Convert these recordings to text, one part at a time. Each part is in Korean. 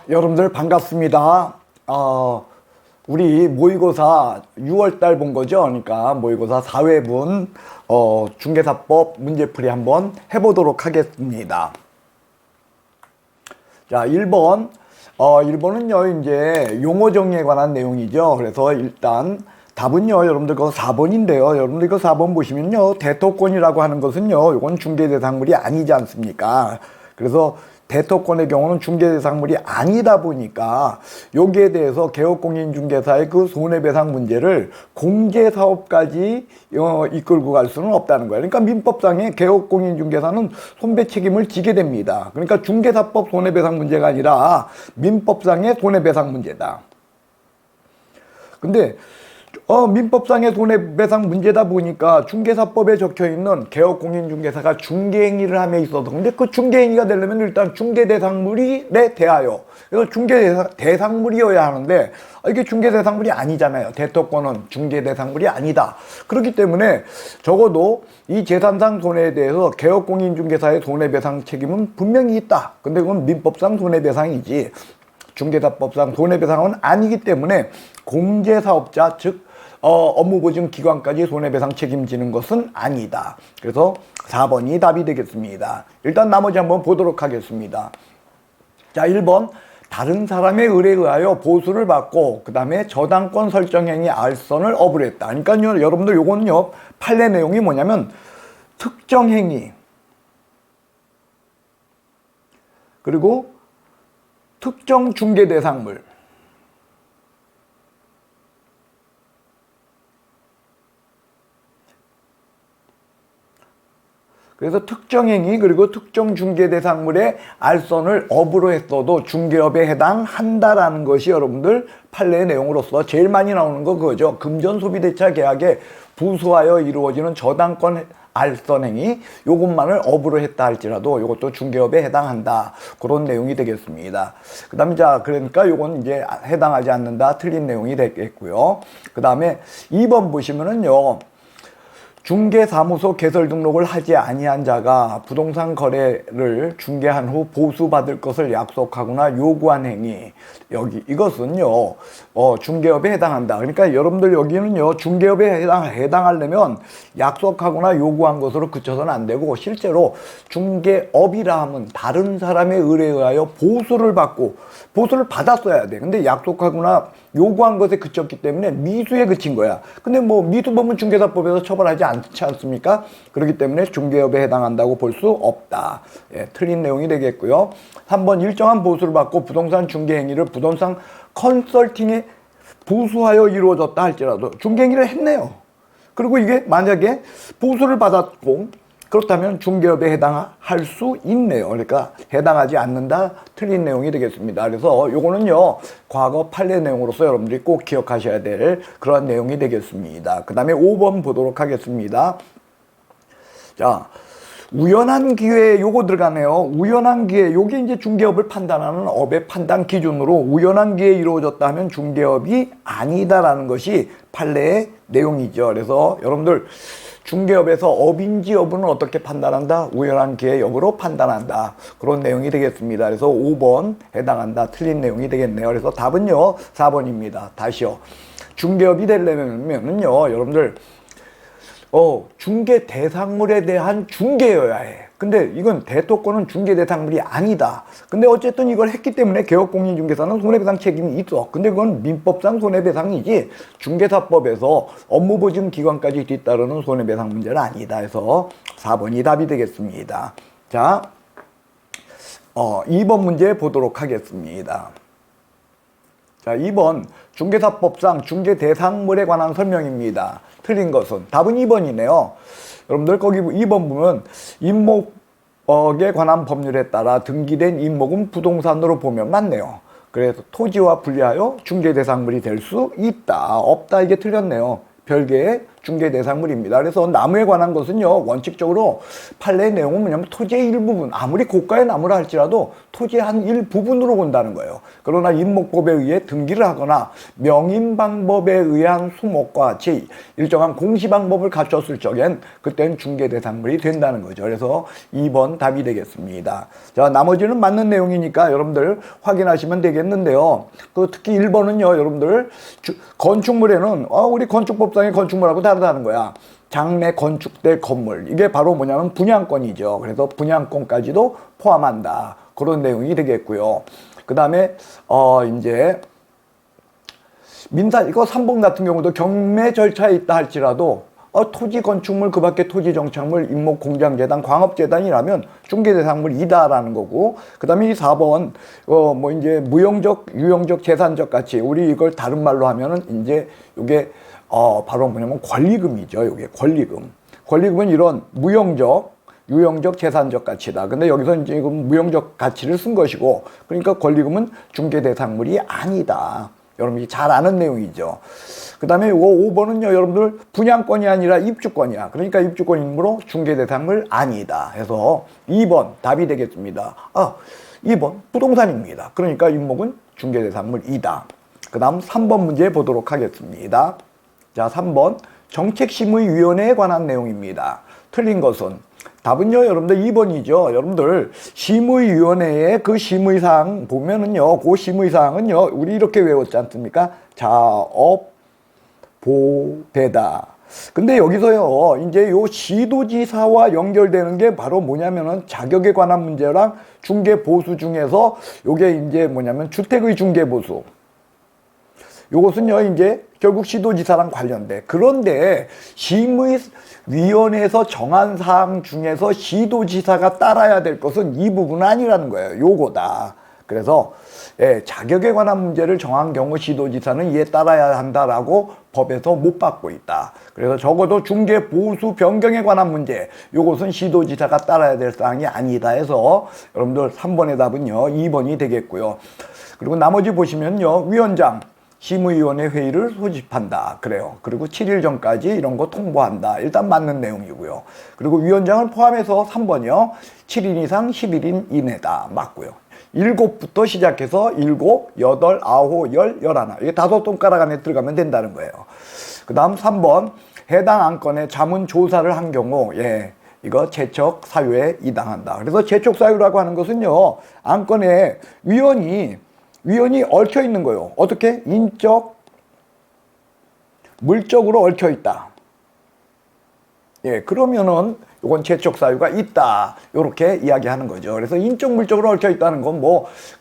여러분들 반갑습니다. 우리 모의고사 6월달 본 거죠. 그러니까 모의고사 4회분 중개사법 문제풀이 한번 해보도록 하겠습니다. 자, 1번. 1번은요, 이제 용어 정리에 관한 내용이죠. 그래서 일단 답은요, 여러분들 그거 4번인데요. 여러분들 이거 4번 보시면요, 대토권이라고 하는 것은요, 이건 중개대상물이 아니지 않습니까? 그래서 대토권의 경우는 중개대상물이 아니다 보니까 여기에 대해서 개업공인중개사의 그 손해배상 문제를 공제사업까지 이끌고 갈 수는 없다는 거예요. 그러니까 민법상의 개업공인중개사는 손배 책임을 지게 됩니다. 그러니까 중개사법 손해배상 문제가 아니라 민법상의 손해배상 문제다. 근데 민법상의 손해배상 문제다 보니까 중개사법에 적혀있는 개업공인중개사가 중개행위를 함에 있어서, 근데 그 중개행위가 되려면 일단 중개대상물에 대하여, 그래서 중개대상물이어야 하는데 이게 중개대상물이 아니잖아요. 대토권은 중개대상물이 아니다. 그렇기 때문에 적어도 이 재산상 손해에 대해서 개업공인중개사의 손해배상 책임은 분명히 있다. 근데 그건 민법상 손해배상이지 중개사법상 손해배상은 아니기 때문에 공제사업자, 즉 업무보증기관까지 손해배상 책임지는 것은 아니다. 그래서 4번이 답이 되겠습니다. 일단 나머지 한번 보도록 하겠습니다. 자, 1번. 다른 사람의 의뢰에 의하여 보수를 받고 그 다음에 저당권 설정행위 알선을 업으로 했다. 그러니까요, 여러분들 요거는요, 판례 내용이 뭐냐면 특정행위 그리고 특정 중개대상물, 그래서 특정행위 그리고 특정 중개대상물의 알선을 업으로 했어도 중개업에 해당한다라는 것이 여러분들 판례의 내용으로서 제일 많이 나오는 거 그거죠. 금전소비대차 계약에 부수하여 이루어지는 저당권 알선행위, 요것만을 업으로 했다 할지라도 이것도 중개업에 해당한다. 그런 내용이 되겠습니다. 그 다음에 자, 그러니까 요건 이제 해당하지 않는다. 틀린 내용이 되겠고요. 그 다음에 2번 보시면은요, 중개사무소 개설 등록을 하지 아니한 자가 부동산 거래를 중개한 후 보수받을 것을 약속하거나 요구한 행위, 여기 이것은요 중개업에 해당한다. 그러니까 여러분들 여기는요 중개업에 해당하려면 약속하거나 요구한 것으로 그쳐서는 안 되고, 실제로 중개업이라 하면 다른 사람의 의뢰에 의하여 보수를 받고 보수를 받았어야 돼. 근데 약속하거나 요구한 것에 그쳤기 때문에 미수에 그친 거야. 근데 뭐 미수범은 중개사법에서 처벌하지 않지 않습니까? 그렇기 때문에 중개업에 해당한다고 볼 수 없다. 예, 틀린 내용이 되겠고요. 3번. 일정한 보수를 받고 부동산 중개행위를 부동산 컨설팅에 부수하여 이루어졌다 할지라도 중개행위를 했네요. 그리고 이게 만약에 보수를 받았고 그렇다면 중개업에 해당할 수 있네요. 그러니까 해당하지 않는다, 틀린 내용이 되겠습니다. 그래서 요거는요 과거 판례 내용으로서 여러분들이 꼭 기억하셔야 될 그런 내용이 되겠습니다. 그 다음에 5번 보도록 하겠습니다. 자, 우연한 기회, 요거 들어가네요. 우연한 기회, 요게 이제 중개업을 판단하는 업의 판단 기준으로 우연한 기회에 이루어졌다 하면 중개업이 아니다라는 것이 판례의 내용이죠. 그래서 여러분들 중개업에서 업인지 여부는 어떻게 판단한다? 우연한 기회 여부로 판단한다. 그런 내용이 되겠습니다. 그래서 5번 해당한다. 틀린 내용이 되겠네요. 그래서 답은요 4번입니다. 다시요. 중개업이 되려면은요 여러분들 중개 대상물에 대한 중개여야 해. 근데 이건 대토권은 중개 대상물이 아니다. 근데 어쨌든 이걸 했기 때문에 개업공인중개사는 손해배상 책임이 있어. 근데 그건 민법상 손해배상이지 중개사법에서 업무보증기관까지 뒤따르는 손해배상 문제는 아니다 해서 4번이 답이 되겠습니다. 자, 2번 문제 보도록 하겠습니다. 자, 2번. 중개사법상 중개대상물에 관한 설명입니다. 틀린 것은 답은 2번이네요. 여러분들 거기 2번 보면 임목에 관한 법률에 따라 등기된 임목은 부동산으로 보면 맞네요. 그래서 토지와 분리하여 중개대상물이 될 수 있다. 없다, 이게 틀렸네요. 별개의 중개 대상물입니다. 그래서 나무에 관한 것은요, 원칙적으로 판례의 내용은 뭐냐면 토지의 일부분, 아무리 고가의 나무라 할지라도 토지의 한 일부분으로 본다는 거예요. 그러나 임목법에 의해 등기를 하거나 명인 방법에 의한 수목과 같이 일정한 공시 방법을 갖췄을 적엔 그때는 중개 대상물이 된다는 거죠. 그래서 2번 답이 되겠습니다. 자, 나머지는 맞는 내용이니까 여러분들 확인하시면 되겠는데요. 특히 1번은요, 여러분들 건축물에는 우리 건축법상의 건축물하고 다르다는 거야. 장래 건축될 건물, 이게 바로 뭐냐면 분양권이죠. 그래서 분양권까지도 포함한다, 그런 내용이 되겠고요. 그 다음에 이제 민사, 이거 3번 같은 경우도 경매 절차에 있다 할지라도 토지 건축물, 그 밖에 토지 정착물, 임목 공장재단, 광업재단이라면 중개대상물이다라는 거고, 그 다음에 이 4번, 이제 무용적, 유용적, 재산적 가치, 우리 이걸 다른 말로 하면은 이제 요게, 바로 뭐냐면 권리금이죠. 요게 권리금. 권리금은 이런 무용적, 유용적, 재산적 가치다. 근데 여기서 이제 무용적 가치를 쓴 것이고, 그러니까 권리금은 중개대상물이 아니다. 여러분이 잘 아는 내용이죠. 그 다음에 5번은요, 여러분들 분양권이 아니라 입주권이야. 그러니까 입주권이므로 중개대상물 아니다 해서 2번 답이 되겠습니다. 2번 부동산입니다. 그러니까 임목은 중개대상물이다. 그 다음 3번 문제 보도록 하겠습니다. 자, 3번 정책심의위원회에 관한 내용입니다. 틀린 것은, 답은요, 여러분들 2번이죠. 여러분들 심의위원회의 그 심의사항 보면은요, 그 심의사항은요, 우리 이렇게 외웠지 않습니까? 자업 보배다. 근데 여기서요, 이제 요 시도지사와 연결되는 게 바로 뭐냐면은 자격에 관한 문제랑 중개보수 중에서 요게 이제 뭐냐면 주택의 중개보수. 요것은요, 이제 결국 시도지사랑 관련돼. 그런데 심의위원회에서 정한 사항 중에서 시도지사가 따라야 될 것은 이 부분은 아니라는 거예요. 요거다. 그래서 자격에 관한 문제를 정한 경우 시도지사는 이에 따라야 한다라고 법에서 못 받고 있다. 그래서 적어도 중개 보수 변경에 관한 문제, 요것은 시도지사가 따라야 될 사항이 아니다 해서 여러분들 3번의 답은요, 2번이 되겠고요. 그리고 나머지 보시면요, 위원장 심의위원회 회의를 소집한다. 그래요. 그리고 7일 전까지 이런 거 통보한다. 일단 맞는 내용이고요. 그리고 위원장을 포함해서 3번이요. 7인 이상 11인 이내다. 맞고요. 7부터 시작해서 7, 8, 9, 10, 11. 이게 5손가락 안에 들어가면 된다는 거예요. 그 다음 3번. 해당 안건의 자문 조사를 한 경우, 이거 제척 사유에 이당한다. 그래서 제척 사유라고 하는 것은요, 안건에 위원이 얽혀 있는 거예요. 어떻게? 인적, 물적으로 얽혀 있다. 그러면은 이건 제척 사유가 있다. 요렇게 이야기하는 거죠. 그래서 인적, 물적으로 얽혀 있다는 건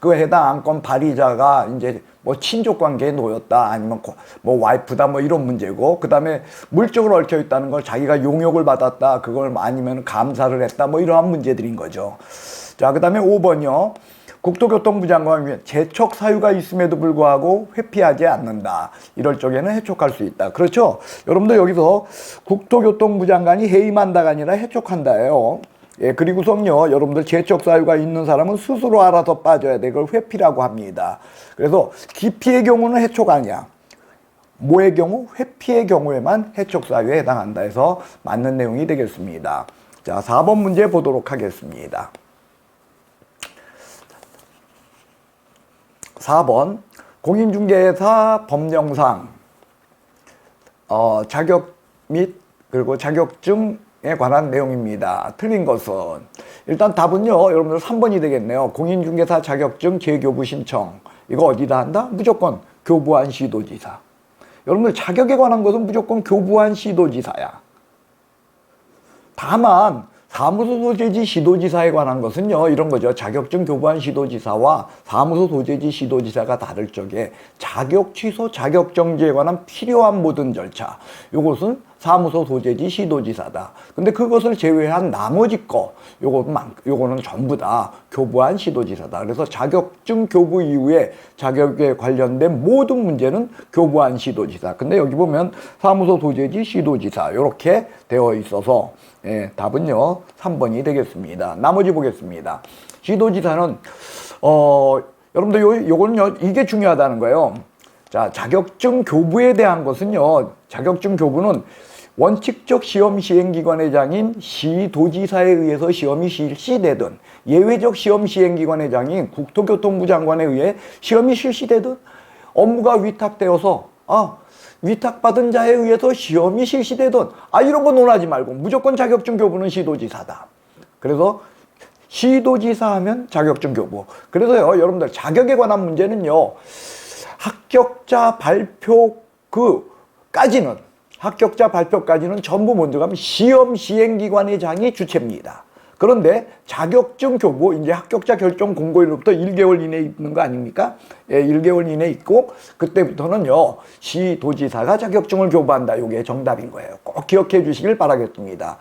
그 해당 안건 발의자가 이제 친족 관계에 놓였다. 아니면 와이프다. 이런 문제고. 그 다음에 물적으로 얽혀 있다는 걸 자기가 용역을 받았다. 그걸 아니면 감사를 했다. 이러한 문제들인 거죠. 자, 그 다음에 5번이요. 국토교통부 장관이 제척 사유가 있음에도 불구하고 회피하지 않는다. 이럴 적에는 해촉할 수 있다. 그렇죠? 여러분들 여기서 국토교통부 장관이 해임한다가 아니라 해촉한다예요. 그리고선요, 여러분들 제척 사유가 있는 사람은 스스로 알아서 빠져야 돼. 그걸 회피라고 합니다. 그래서 기피의 경우는 해촉 아니야. 뭐의 경우? 회피의 경우에만 해촉 사유에 해당한다 해서 맞는 내용이 되겠습니다. 자, 4번 문제 보도록 하겠습니다. 4번 공인중개사 법령상 자격 및 그리고 자격증에 관한 내용입니다. 틀린 것은, 일단 답은요, 여러분들 3번이 되겠네요. 공인중개사 자격증 재교부 신청, 이거 어디다 한다? 무조건 교부한 시도지사. 여러분들 자격에 관한 것은 무조건 교부한 시도지사야. 다만 사무소 소재지 시도지사에 관한 것은요, 이런 거죠. 자격증 교부한 시도지사와 사무소 소재지 시도지사가 다를 적에 자격 취소, 자격 정지에 관한 필요한 모든 절차, 요것은 사무소 소재지 시도지사다. 근데 그것을 제외한 나머지 요거는 전부 다 교부한 시도지사다. 그래서 자격증 교부 이후에 자격에 관련된 모든 문제는 교부한 시도지사. 근데 여기 보면 사무소 소재지 시도지사 요렇게 되어 있어서 답은요 3번이 되겠습니다. 나머지 보겠습니다. 시도지사는 여러분들 요거는요, 이게 중요하다는 거예요. 자, 자격증 교부에 대한 것은요, 자격증 교부는 원칙적 시험 시행기관회장인 시도지사에 의해서 시험이 실시되든 예외적 시험 시행기관회장인 국토교통부 장관에 의해 시험이 실시되든 업무가 위탁되어서 위탁받은 자에 의해서 시험이 실시되든 이런 거 논하지 말고 무조건 자격증 교부는 시도지사다. 그래서 시도지사 하면 자격증 교부. 그래서요, 여러분들 자격에 관한 문제는요, 합격자 발표까지는 전부 먼저 가면 시험 시행기관회장이 주체입니다. 그런데 자격증 교부, 이제 합격자 결정 공고일로부터 1개월 이내에 있는 거 아닙니까? 예, 1개월 이내에 있고, 그때부터는요, 시도지사가 자격증을 교부한다. 이게 정답인 거예요. 꼭 기억해 주시길 바라겠습니다.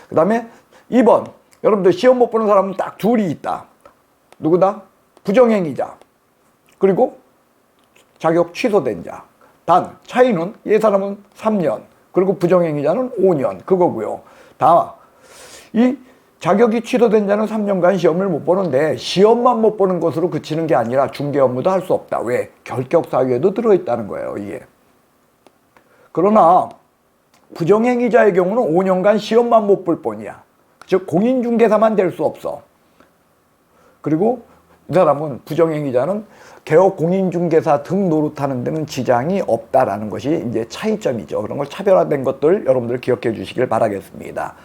그 다음에 2번. 여러분들 시험 못 보는 사람은 딱 둘이 있다. 누구다? 부정행위자. 그리고 자격 취소된 자. 단 차이는 이 사람은 3년, 그리고 부정행위자는 5년 그거고요. 이 자격이 취소된 자는 3년간 시험을 못 보는데 시험만 못 보는 것으로 그치는 게 아니라 중개 업무도 할 수 없다. 왜? 결격 사유에도 들어있다는 거예요, 이게. 그러나 부정행위자의 경우는 5년간 시험만 못 볼 뿐이야. 즉 공인중개사만 될 수 없어. 그리고 이 사람은, 부정행위자는 개업 공인중개사 등 노릇하는 데는 지장이 없다라는 것이 이제 차이점이죠. 그런 걸 차별화된 것들 여러분들 기억해 주시길 바라겠습니다.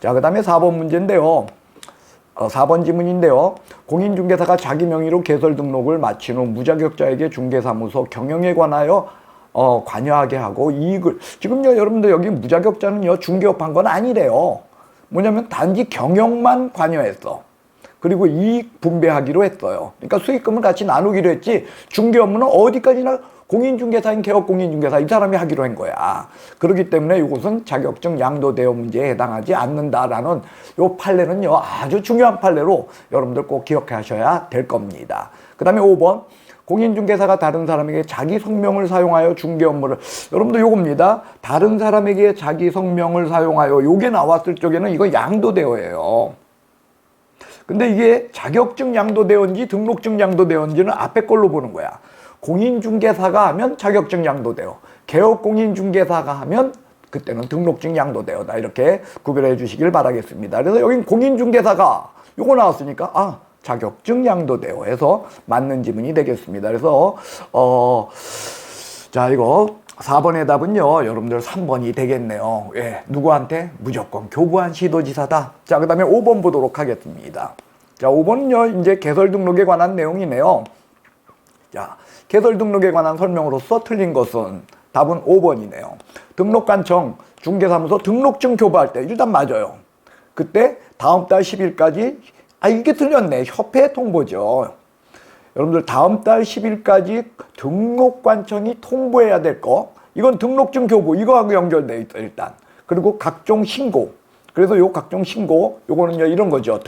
자, 그 다음에 4번 문제인데요. 4번 지문인데요. 공인중개사가 자기 명의로 개설 등록을 마친 후 무자격자에게 중개사무소 경영에 관하여 관여하게 하고 이익을, 지금요 여러분들 여기 무자격자는요 중개업한 건 아니래요. 뭐냐면 단지 경영만 관여했어. 그리고 이익 분배하기로 했어요. 그러니까 수익금을 같이 나누기로 했지 중개 업무는 어디까지나 공인중개사인 개업 공인중개사 이 사람이 하기로 한 거야. 그렇기 때문에 이것은 자격증 양도 대여 문제에 해당하지 않는다라는 요 판례는요 아주 중요한 판례로 여러분들 꼭 기억하셔야 될 겁니다. 그 다음에 5번. 공인중개사가 다른 사람에게 자기 성명을 사용하여 중개 업무를, 여러분들 요겁니다. 다른 사람에게 자기 성명을 사용하여, 요게 나왔을 적에는 이거 양도대여예요. 근데 이게 자격증 양도대여인지 등록증 양도대여인지는 앞에 걸로 보는 거야. 공인중개사가 하면 자격증 양도대여, 개업 공인중개사가 하면 그때는 등록증 양도대여다. 이렇게 구별해 주시길 바라겠습니다. 그래서 여긴 공인중개사가 요거 나왔으니까 자격증 양도대여 해서 맞는 지문이 되겠습니다. 그래서 자, 이거 4번의 답은요 여러분들 3번이 되겠네요. 예, 누구한테? 무조건 교부한 시도지사다. 자, 그 다음에 5번 보도록 하겠습니다. 자, 5번은요 이제 개설 등록에 관한 내용이네요. 자, 개설 등록에 관한 설명으로서 틀린 것은 답은 5번이네요. 등록관청 중개사무소 등록증 교부할 때 일단 맞아요. 그때 다음 달 10일까지 이게 틀렸네. 협회 통보죠. 여러분들 다음 달 10일까지 등록관청이 통보해야 될 거, 이건 등록증 교부, 이거하고 연결돼 있어 일단. 그리고 각종 신고. 그래서 요 각종 신고, 요거는요 이런 거죠.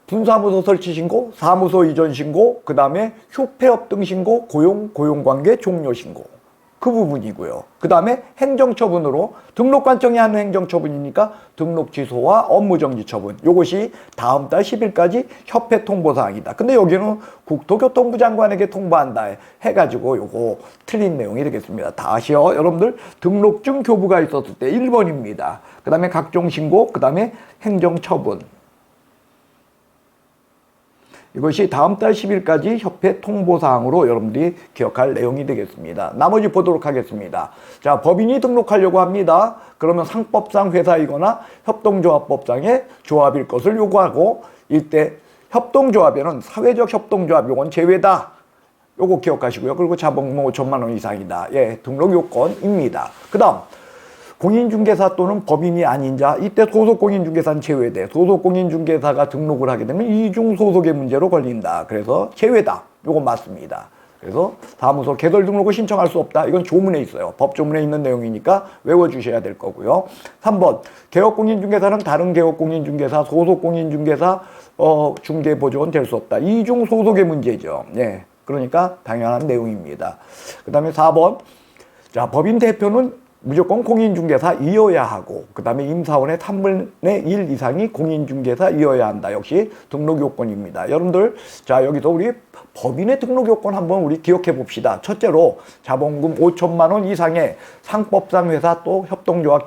분사무소 설치 신고, 사무소 이전 신고, 그 다음에 휴폐업 등 신고, 고용관계 종료 신고. 그 부분이고요. 그 다음에 행정처분으로, 등록관청이 하는 행정처분이니까 등록 취소와 업무정지 처분. 요것이 다음 달 10일까지 협회 통보사항이다. 근데 여기는 국토교통부 장관에게 통보한다 해가지고 요거 틀린 내용이 되겠습니다. 다시요. 여러분들 등록증 교부가 있었을 때 1번입니다. 그 다음에 각종 신고, 그 다음에 행정처분. 이것이 다음 달 10일까지 협회 통보사항으로 여러분들이 기억할 내용이 되겠습니다. 나머지 보도록 하겠습니다. 자, 법인이 등록하려고 합니다. 그러면 상법상 회사이거나 협동조합법상의 조합일 것을 요구하고, 이때 협동조합에는 사회적 협동조합 요건 제외다. 요거 기억하시고요. 그리고 자본금 5천만 원 이상이다. 예, 등록 요건입니다. 그 다음 공인중개사 또는 법인이 아닌 자, 이때 소속공인중개사는 제외돼. 소속공인중개사가 등록을 하게 되면 이중소속의 문제로 걸린다. 그래서 제외다. 요거 맞습니다. 그래서 사무소 개설 등록을 신청할 수 없다. 이건 조문에 있어요. 법조문에 있는 내용이니까 외워주셔야 될 거고요. 3번, 개업공인중개사는 다른 개업공인중개사, 소속공인중개사, 중개보조원 될 수 없다. 이중소속의 문제죠. 예, 그러니까 당연한 내용입니다. 그 다음에 4번, 자, 법인 대표는 무조건 공인중개사이어야 하고, 그 다음에 임사원의 3분의 1 이상이 공인중개사이어야 한다. 역시 등록 요건입니다. 여러분들, 자, 여기서 우리 법인의 등록 요건 한번 우리 기억해 봅시다. 첫째로 자본금 5천만 원 이상의 상법상 회사 또 협동조합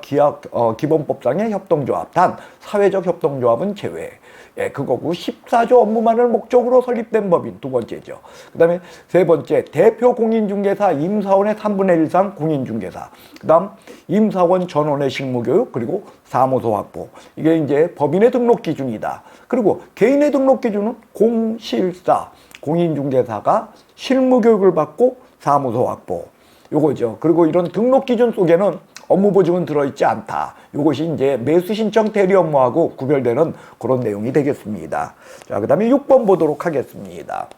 기본법상의 협동조합, 단 사회적 협동조합은 제외. 예, 그거고 14조 업무만을 목적으로 설립된 법인 두 번째죠. 그 다음에 세 번째, 대표 공인중개사 임사원의 3분의 1 이상 공인중개사. 그 다음 임사원 전원의 실무교육, 그리고 사무소 확보. 이게 이제 법인의 등록 기준이다. 그리고 개인의 등록 기준은 공실사, 공인중개사가 실무교육을 받고 사무소 확보. 요거죠. 그리고 이런 등록 기준 속에는 업무 보증은 들어있지 않다. 이것이 이제 매수 신청 대리 업무하고 구별되는 그런 내용이 되겠습니다. 자, 그 다음에 6번 보도록 하겠습니다.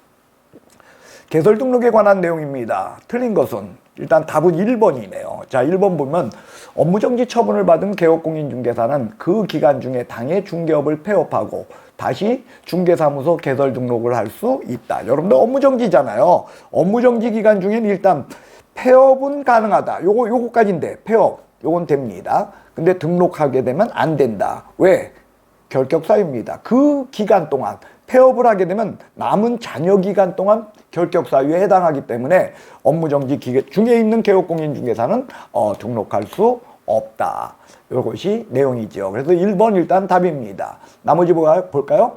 개설 등록에 관한 내용입니다. 틀린 것은 일단 답은 1번이네요. 자, 1번 보면 업무정지 처분을 받은 개업공인중개사는 그 기간 중에 당해 중개업을 폐업하고 다시 중개사무소 개설 등록을 할 수 있다. 여러분들 업무정지잖아요. 업무정지 기간 중엔 일단 폐업은 가능하다. 요거까지인데 폐업 요건 됩니다. 근데 등록하게 되면 안 된다. 왜? 결격 사유입니다. 그 기간 동안 폐업을 하게 되면 남은 잔여 기간 동안 결격 사유에 해당하기 때문에 업무정지 기간 중에 있는 개업공인중개사는 등록할 수 없다. 이것이 내용이죠. 그래서 1번 일단 답입니다. 나머지 볼까요?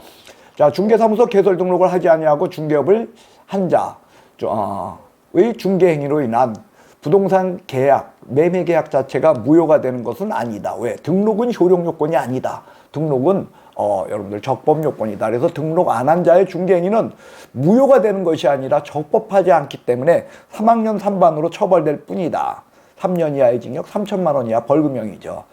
자, 중개사무소 개설 등록을 하지 아니하고 중개업을 한 자의 중개행위로 인한 부동산 계약, 매매 계약 자체가 무효가 되는 것은 아니다. 왜? 등록은 효력 요건이 아니다. 등록은 여러분들 적법 요건이다. 그래서 등록 안 한 자의 중개행위는 무효가 되는 것이 아니라 적법하지 않기 때문에 3학년 3반으로 처벌될 뿐이다. 3년 이하의 징역, 3천만 원 이하 벌금형이죠.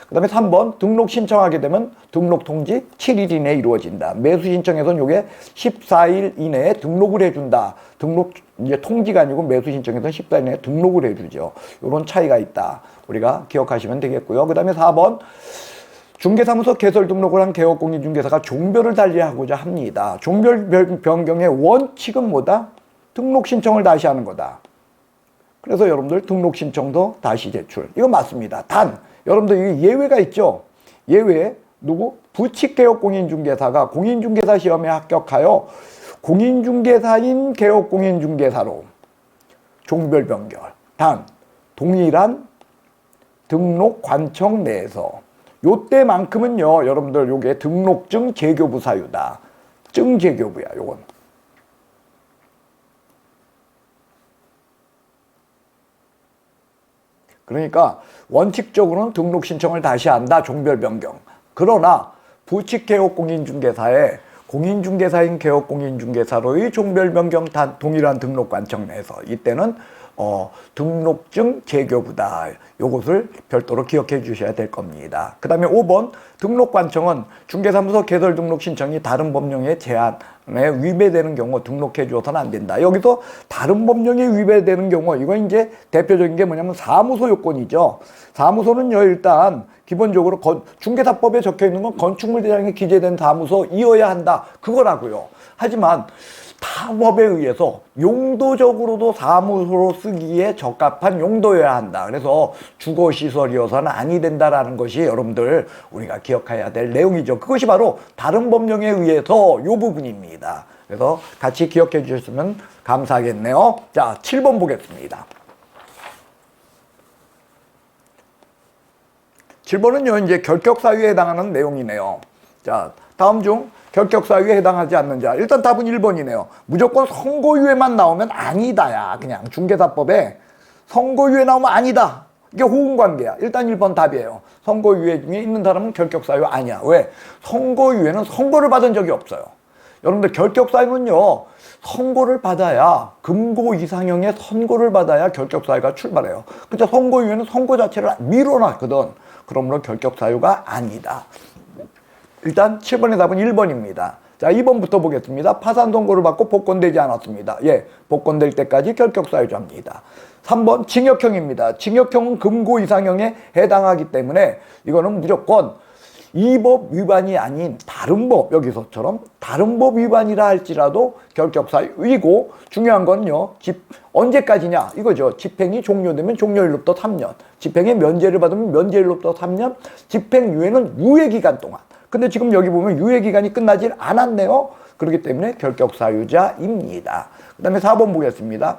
그 다음에 3번, 등록 신청하게 되면 등록 통지 7일 이내에 이루어진다. 매수 신청에서는 요게 14일 이내에 등록을 해준다. 등록, 이제 통지가 아니고 매수 신청에서는 14일 이내에 등록을 해주죠. 요런 차이가 있다. 우리가 기억하시면 되겠고요. 그 다음에 4번, 중개사무소 개설 등록을 한 개업공인중개사가 종별을 달리하고자 합니다. 종별 변경의 원칙은 뭐다? 등록 신청을 다시 하는 거다. 그래서 여러분들 등록 신청도 다시 제출. 이거 맞습니다. 단 여러분들 이 예외가 있죠. 예외 누구? 부칙개업공인중개사가 공인중개사 시험에 합격하여 공인중개사인 개업공인중개사로 종별 변경. 단 동일한 등록 관청 내에서 요때만큼은요. 여러분들 요게 등록증 재교부 사유다. 증 재교부야 요건. 그러니까 원칙적으로는 등록 신청을 다시 한다. 종별 변경. 그러나 부칙개업공인중개사에 공인중개사인 개업공인중개사로의 종별 변경 단 동일한 등록 관청 내에서 이때는 등록증 재교부다. 요것을 별도로 기억해 주셔야 될 겁니다. 그 다음에 5번 등록관청은 중개사무소 개설 등록 신청이 다른 법령의 제한에 위배되는 경우 등록해 주어서는 안 된다. 여기서 다른 법령에 위배되는 경우 이건 이제 대표적인 게 뭐냐면 사무소 요건이죠. 사무소는요 일단 기본적으로 중개사법에 적혀 있는 건 건축물 대장에 기재된 사무소이어야 한다. 그거라고요. 하지만 타 법에 의해서 용도적으로도 사무소로 쓰기에 적합한 용도여야 한다. 그래서 주거시설이어서는 아니 된다라는 것이 여러분들 우리가 기억해야 될 내용이죠. 그것이 바로 다른 법령에 의해서 이 부분입니다. 그래서 같이 기억해 주셨으면 감사하겠네요. 자, 7번 보겠습니다. 7번은요, 이제 결격사유에 해당하는 내용이네요. 자, 다음 중 결격사유에 해당하지 않는 자. 일단 답은 1번이네요. 무조건 선고유예만 나오면 아니다야. 그냥 중개사법에 선고유예 나오면 아니다. 이게 호응관계야. 일단 1번 답이에요. 선고유예 중에 있는 사람은 결격사유 아니야. 왜? 선고유예는 선고를 받은 적이 없어요. 여러분들 결격사유는요. 선고를 받아야 금고 이상형의 선고를 받아야 결격사유가 출발해요. 근데 선고유예는 선고 자체를 미뤄놨거든. 그러므로 결격사유가 아니다. 일단 7번의 답은 1번입니다. 자, 2번부터 보겠습니다. 파산 선고를 받고 복권되지 않았습니다. 예, 복권될 때까지 결격사유자입니다. 3번 징역형입니다. 징역형은 금고 이상형에 해당하기 때문에 이거는 무조건 이 법 위반이 아닌 다른 법, 여기서처럼 다른 법 위반이라 할지라도 결격사유이고, 중요한 건요, 언제까지냐 이거죠. 집행이 종료되면 종료일로부터 3년, 집행의 면제를 받으면 면제일로부터 3년, 집행유예는 유예기간 동안. 근데 지금 여기 보면 유예기간이 끝나질 않았네요. 그렇기 때문에 결격사유자입니다. 그 다음에 4번 보겠습니다.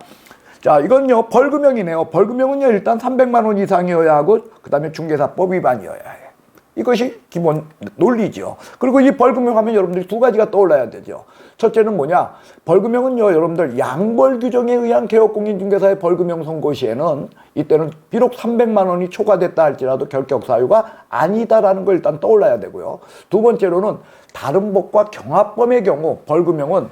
자, 이건요, 벌금형이네요. 벌금형은요, 일단 300만 원 이상이어야 하고, 그 다음에 중개사법 위반이어야 해. 이것이 기본 논리죠. 그리고 이 벌금형 하면 여러분들이 두 가지가 떠올라야 되죠. 첫째는 뭐냐? 벌금형은요, 여러분들 양벌 규정에 의한 개업공인중개사의 벌금형 선고 시에는 이때는 비록 300만 원이 초과됐다 할지라도 결격사유가 아니다라는 걸 일단 떠올라야 되고요. 두 번째로는 다른 법과 경합범의 경우 벌금형은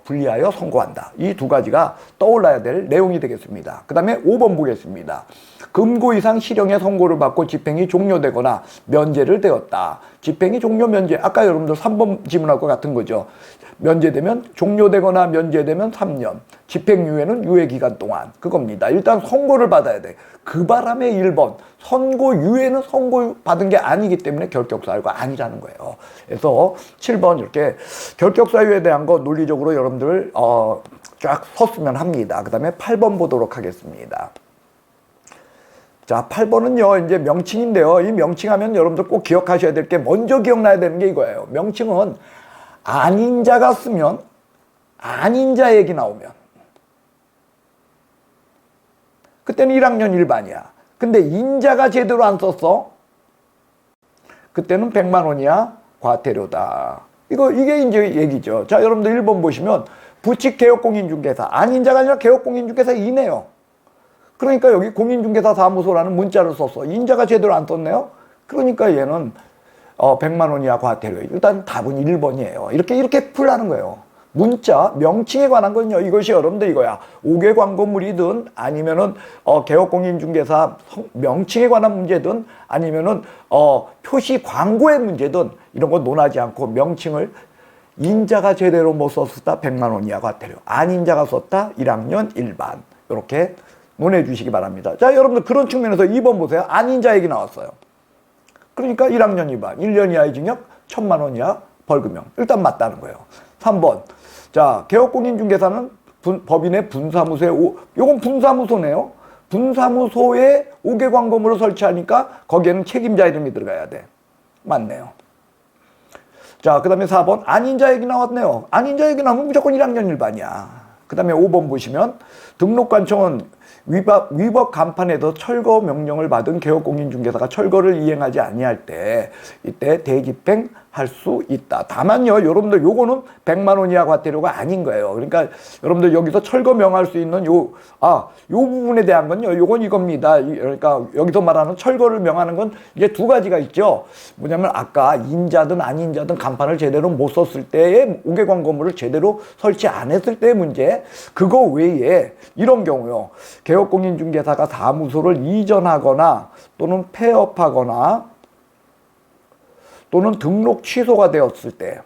분리하여 선고한다. 이 두 가지가 떠올라야 될 내용이 되겠습니다. 그 다음에 5번 보겠습니다. 금고 이상 실형의 선고를 받고 집행이 종료되거나 면제를 되었다. 집행이 종료 면제. 아까 여러분들 3번 질문하고 같은 거죠. 면제되면 종료되거나 면제되면 3년. 집행유예는 유예기간 동안. 그겁니다. 일단 선고를 받아야 돼. 그 바람에 1번. 선고유예는 선고받은 게 아니기 때문에 결격사유가 아니라는 거예요. 그래서 7번 이렇게 결격사유에 대한 거 논리적으로 여러분들 쫙 섰으면 합니다. 그 다음에 8번 보도록 하겠습니다. 자, 8번은요, 이제 명칭인데요. 이 명칭하면 여러분들 꼭 기억하셔야 될 게 먼저 기억나야 되는 게 이거예요. 명칭은 아닌 자가 쓰면, 아닌 자 얘기 나오면, 그때는 1학년 일반이야. 근데 인자가 제대로 안 썼어? 그때는 100만 원이야. 과태료다. 이게 이제 얘기죠. 자, 여러분들 1번 보시면 부칙 개업공인중개사. 아닌자가 아니라 개업공인중개사이네요. 그러니까 여기 공인중개사 사무소라는 문자를 썼어. 인자가 제대로 안 썼네요. 그러니까 얘는 100만 원이야 과태료. 일단 답은 1번이에요. 이렇게 풀라는 거예요. 문자, 명칭에 관한 건요, 이것이 여러분들 이거야. 5개 광고물이든 아니면은 개업공인중개사 명칭에 관한 문제든 아니면은 표시 광고의 문제든 이런 거 논하지 않고 명칭을 인자가 제대로 못 썼다 100만 원 이하 과태료. 아닌자가 썼다 1학년 일반. 이렇게 논해 주시기 바랍니다. 자, 여러분들 그런 측면에서 2번 보세요. 아닌자 얘기 나왔어요. 그러니까 1학년 위반, 1년 이하의 징역, 1,000만 원 이하 벌금형. 일단 맞다는 거예요. 3번. 자, 개업공인중개사는 법인의 분사무소에, 요건 분사무소네요. 분사무소에 5개 광고물을 설치하니까 거기에는 책임자 이름이 들어가야 돼. 맞네요. 자, 그 다음에 4번. 아닌자 얘기 나왔네요. 아닌자 얘기 나오면 무조건 1학년 일반이야. 그 다음에 5번 보시면 등록관청은 위법 간판에서 철거 명령을 받은 개업공인중개사가 철거를 이행하지 아니할 때 이때 대집행할 수 있다. 다만요, 여러분들 요거는 100만 원 이하 과태료가 아닌 거예요. 그러니까 여러분들 여기서 철거 명할 수 있는 요 부분에 대한 건요, 요건 이겁니다. 그러니까 여기서 말하는 철거를 명하는 건 이게 두 가지가 있죠. 뭐냐면 아까 인자든 아닌자든 간판을 제대로 못 썼을 때의 5개 광고물을 제대로 설치 안 했을 때의 문제. 그거 외에 이런 경우요. 개업공인중개사가 사무소를 이전하거나 또는 폐업하거나 또는 등록 취소가 되었을 때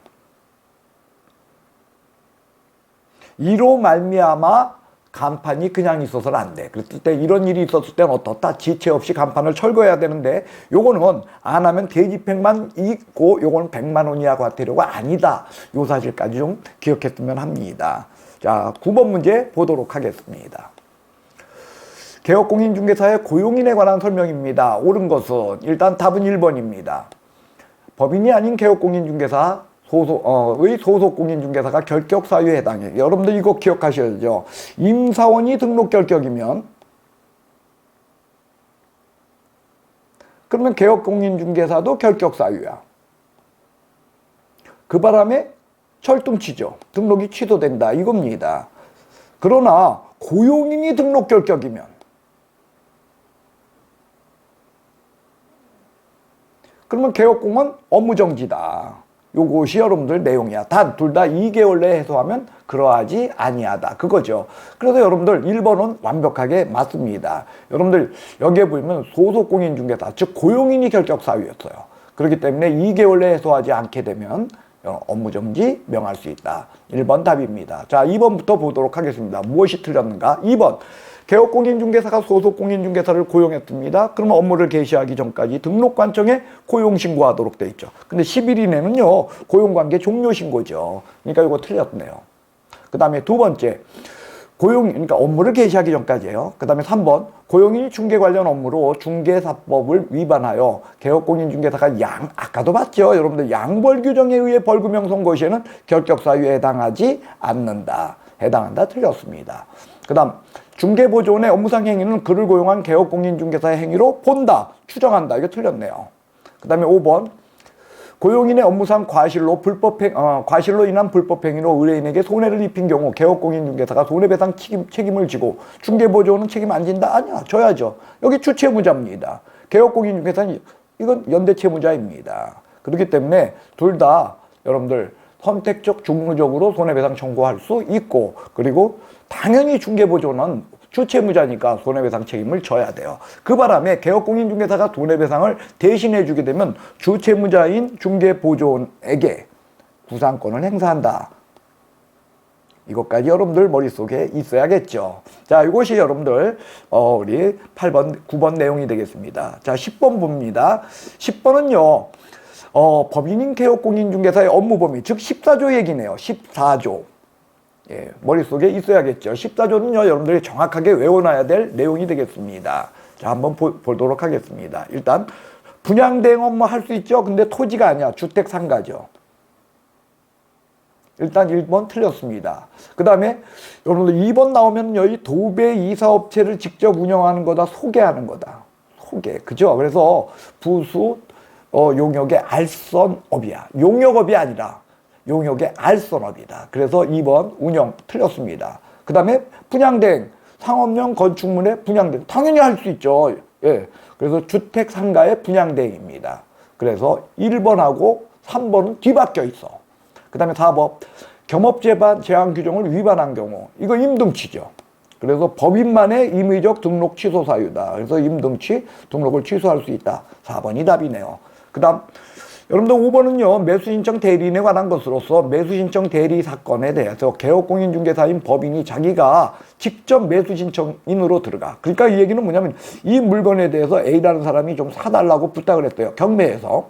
이로 말미암아 간판이 그냥 있어서는 안 돼. 그랬을 때 이런 일이 있었을 때는 어떻다? 지체 없이 간판을 철거해야 되는데 요거는 안 하면 대집행만 있고 요거는 100만 원 이하 과태료가 아니다. 요 사실까지 좀 기억했으면 합니다. 자, 9번 문제 보도록 하겠습니다. 개업공인중개사의 고용인에 관한 설명입니다. 옳은 것은 일단 답은 1번입니다. 법인이 아닌 개업공인중개사 의 소속공인중개사가 결격사유에 해당해요. 여러분들 이거 기억하셔야죠. 임사원이 등록 결격이면 그러면 개업공인중개사도 결격사유야. 그 바람에 철tum치죠. 등록이 취소된다 이겁니다. 그러나 고용인이 등록 결격이면 그러면 개업공은 업무정지다. 요것이 여러분들 내용이야. 단 둘 다 2개월 내에 해소하면 그러하지 아니하다. 그거죠. 그래서 여러분들 1번은 완벽하게 맞습니다. 여러분들 여기에 보면 소속공인중개사, 즉 고용인이 결격사유였어요. 그렇기 때문에 2개월 내에 해소하지 않게 되면 업무정지 명할 수 있다. 1번 답입니다. 자, 2번부터 보도록 하겠습니다. 무엇이 틀렸는가? 2번. 개업공인중개사가 소속공인중개사를 고용했습니다. 그러면 업무를 개시하기 전까지 등록관청에 고용신고하도록 돼 있죠. 근데 10일 이내는요, 고용관계 종료신고죠. 그러니까 이거 틀렸네요. 그 다음에 두 번째, 그러니까 업무를 개시하기 전까지예요. 그 다음에 3번, 고용인이 중개 관련 업무로 중개사법을 위반하여 개업공인중개사가 아까도 봤죠. 여러분들 양벌 규정에 의해 벌금 형성 것에는 결격사유에 해당하지 않는다. 해당한다. 틀렸습니다. 그 다음, 중개보조원의 업무상 행위는 그를 고용한 개업공인중개사의 행위로 본다. 추정한다. 이거 틀렸네요. 그 다음에 5번, 고용인의 업무상 과실로 인한 불법행위로 의뢰인에게 손해를 입힌 경우 개업공인중개사가 손해배상 책임을 지고 중개보조원은 책임 안 진다? 아니야, 져야죠. 여기 주채무자입니다. 개업공인중개사는 이건 연대채무자입니다. 그렇기 때문에 둘 다 여러분들 선택적 중무적으로 손해배상 청구할 수 있고, 그리고 당연히 중개보조원은 주채무자니까 손해배상 책임을 져야 돼요. 그 바람에 개업공인중개사가 손해배상을 대신해 주게 되면 주채무자인 중개보조원에게 구상권을 행사한다. 이것까지 여러분들 머릿속에 있어야겠죠. 자, 이것이 여러분들 우리 8번, 9번 내용이 되겠습니다. 자, 10번 봅니다. 10번은요. 법인인 개업공인중개사의 업무 범위, 즉 14조 얘기네요. 14조. 예, 머릿속에 있어야겠죠. 14조는요, 여러분들이 정확하게 외워놔야 될 내용이 되겠습니다. 자, 한번 보도록 하겠습니다. 일단, 분양대행 업무 할 수 있죠? 근데 토지가 아니야. 주택상가죠. 일단 1번 틀렸습니다. 그 다음에, 여러분들 2번 나오면요, 이 도배 이사업체를 직접 운영하는 거다, 소개하는 거다. 소개. 그죠? 그래서 부수, 용역의 알선업이야. 용역업이 아니라, 용역의 알선업이다. 그래서 2번 운영 틀렸습니다. 그 다음에 분양대행, 상업용 건축물의 분양대행. 당연히 할 수 있죠. 예. 그래서 주택상가의 분양대행입니다. 그래서 1번하고 3번은 뒤바뀌어 있어. 그 다음에 4번, 겸업제반 제한 규정을 위반한 경우. 이거 임등치죠. 그래서 법인만의 임의적 등록 취소 사유다. 그래서 임등치 등록을 취소할 수 있다. 4번이 답이네요. 그 다음, 여러분들 5번은요, 매수신청 대리인에 관한 것으로서 매수신청 대리 사건에 대해서 개업공인중개사인 법인이 자기가 직접 매수신청인으로 들어가. 그러니까 이 얘기는 뭐냐면 이 물건에 대해서 A라는 사람이 좀 사달라고 부탁을 했대요. 경매에서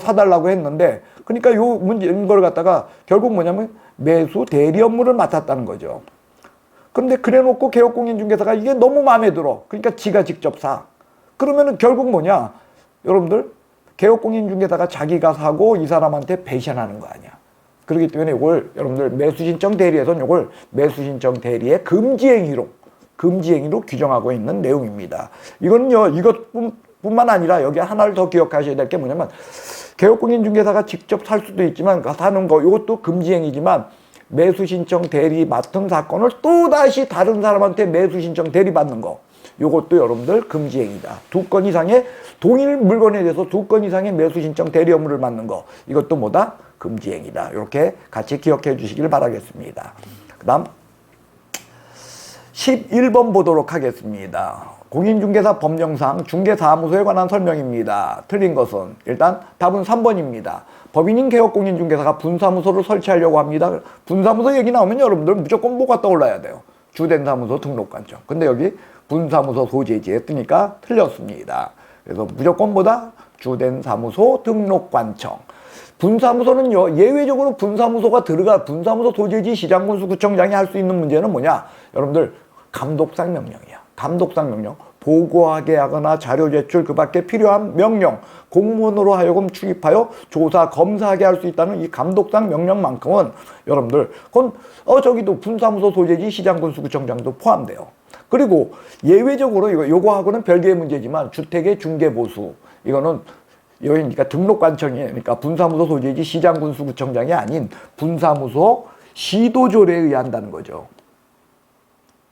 사달라고 했는데, 그러니까 요 문제인 걸 갖다가 결국 뭐냐면 매수 대리 업무를 맡았다는 거죠. 그런데 그래 놓고 개업공인중개사가 이게 너무 마음에 들어. 그러니까 지가 직접 사. 그러면은 결국 뭐냐, 여러분들 개업공인중개사가 자기가 사고 이 사람한테 배신하는 거 아니야. 그렇기 때문에 이걸 여러분들 매수신청 대리에서는 이걸 매수신청 대리의 금지행위로 규정하고 있는 내용입니다. 이거는요, 이것뿐만 아니라 여기 하나를 더 기억하셔야 될 게 뭐냐면 개업공인중개사가 직접 살 수도 있지만 사는 거 이것도 금지행위지만 매수신청 대리 맡은 사건을 또다시 다른 사람한테 매수신청 대리 받는 거, 요것도 여러분들 금지행위다. 2건 이상의 동일 물건에 대해서 2건 이상의 매수신청 대리 업무를 맡는 거, 이것도 뭐다? 금지행위다. 이렇게 같이 기억해 주시길 바라겠습니다. 그 다음 11번 보도록 하겠습니다. 공인중개사 법령상 중개사무소에 관한 설명입니다. 틀린 것은 일단 답은 3번입니다. 법인인 개업공인중개사가 분사무소를 설치하려고 합니다. 분사무소 얘기 나오면 여러분들 무조건 뭐가 떠올라야 돼요? 주된 사무소 등록관청. 근데 여기 분사무소 소재지에 뜨니까 틀렸습니다. 그래서 무조건 뭐다? 주된 사무소 등록관청. 분사무소는요, 예외적으로 분사무소가 분사무소 소재지 시장군수구청장이 할 수 있는 문제는 뭐냐? 여러분들, 감독상 명령이야. 감독상 명령. 보고하게 하거나 자료 제출, 그 밖에 필요한 명령, 공무원으로 하여금 출입하여 조사, 검사하게 할 수 있다는 이 감독상 명령만큼은 여러분들, 그건 저기도 분사무소 소재지 시장군수구청장도 포함돼요. 그리고 예외적으로 요거하고는 별개의 문제지만 주택의 중개보수, 이거는 그러니까 등록관청이, 그러니까 분사무소 소재지 시장군수구청장이 아닌 분사무소 시도조례에 의한다는 거죠.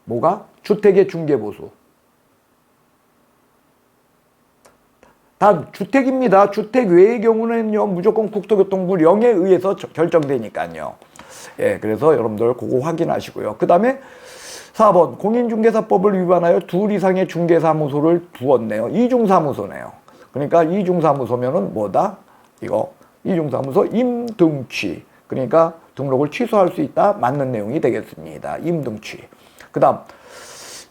뭐가? 주택의 중개보수. 단 주택입니다. 주택 외의 경우는요, 무조건 국토교통부 령에 의해서 결정되니까요. 예, 그래서 여러분들 그거 확인하시고요. 그 다음에 4번, 공인중개사법을 위반하여 2 이상의 중개사무소를 두었네요. 이중사무소네요. 그러니까 이중사무소면은 뭐다? 이거 이중사무소 임등취. 그러니까 등록을 취소할 수 있다. 맞는 내용이 되겠습니다. 임등취. 그 다음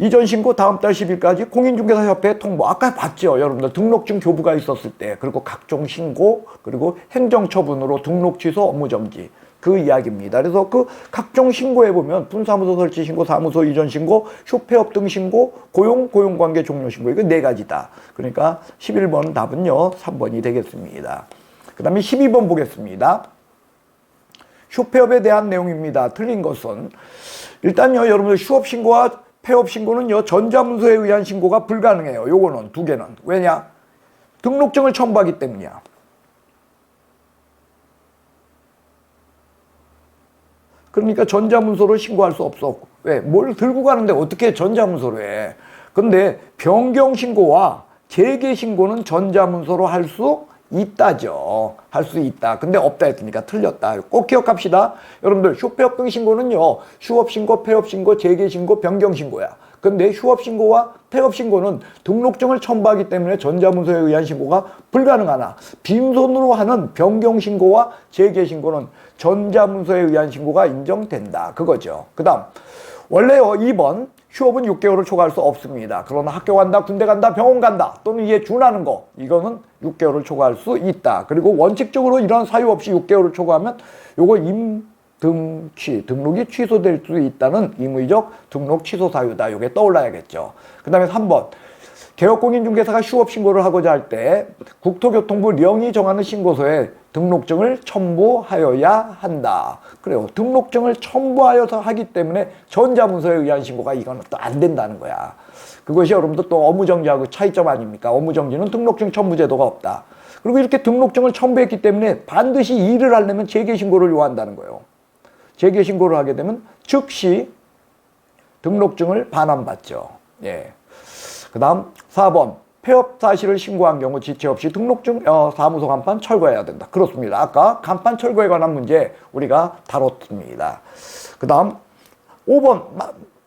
이전 신고 다음 달 10일까지 공인중개사협회에 통보. 아까 봤죠, 여러분들. 등록증 교부가 있었을 때, 그리고 각종 신고, 그리고 행정처분으로 등록 취소, 업무정지. 그 이야기입니다. 그래서 그 각종 신고에 보면 분사무소 설치 신고, 사무소 이전 신고, 쇼폐업 등 신고, 고용관계 종료 신고. 이거 네 가지다. 그러니까 11번 답은요, 3번이 되겠습니다. 그 다음에 12번 보겠습니다. 쇼폐업에 대한 내용입니다. 틀린 것은 일단요, 여러분들 휴업신고와 폐업신고는요, 전자문서에 의한 신고가 불가능해요. 요거는 두 개는. 왜냐? 등록증을 첨부하기 때문이야. 그러니까 전자문서로 신고할 수 없어. 왜? 뭘 들고 가는데 어떻게 전자문서로 해? 근데 변경신고와 재개신고는 전자문서로 할 수 있다죠. 할 수 있다. 근데 없다 했으니까 틀렸다. 꼭 기억합시다. 여러분들 휴폐업 등 신고는요, 휴업신고, 폐업신고, 재개신고, 변경신고야. 근데 휴업신고와 폐업신고는 등록증을 첨부하기 때문에 전자문서에 의한 신고가 불가능하나, 빈손으로 하는 변경신고와 재개신고는 전자문서에 의한 신고가 인정된다. 그거죠. 그 다음 원래요, 2번 휴업은 6개월을 초과할 수 없습니다. 그러나 학교 간다, 군대 간다, 병원 간다, 또는 이에 준하는 거, 이거는 6개월을 초과할 수 있다. 그리고 원칙적으로 이런 사유 없이 6개월을 초과하면 요거 등록이 취소될 수 있다는 임의적 등록 취소 사유다. 요게 떠올라야겠죠. 그 다음에 3번 개업공인중개사가 휴업신고를 하고자 할 때 국토교통부 령이 정하는 신고서에 등록증을 첨부하여야 한다. 그래요. 등록증을 첨부하여서 하기 때문에 전자문서에 의한 신고가 이거는 또 안 된다는 거야. 그것이 여러분들 또 업무정지하고 차이점 아닙니까? 업무정지는 등록증 첨부 제도가 없다. 그리고 이렇게 등록증을 첨부했기 때문에 반드시 일을 하려면 재개신고를 요한다는 거예요. 재개신고를 하게 되면 즉시 등록증을 반환받죠. 예. 그 다음 4번 폐업 사실을 신고한 경우 지체 없이 등록증 사무소 간판 철거해야 된다. 그렇습니다. 아까 간판 철거에 관한 문제 우리가 다뤘습니다. 그 다음 5번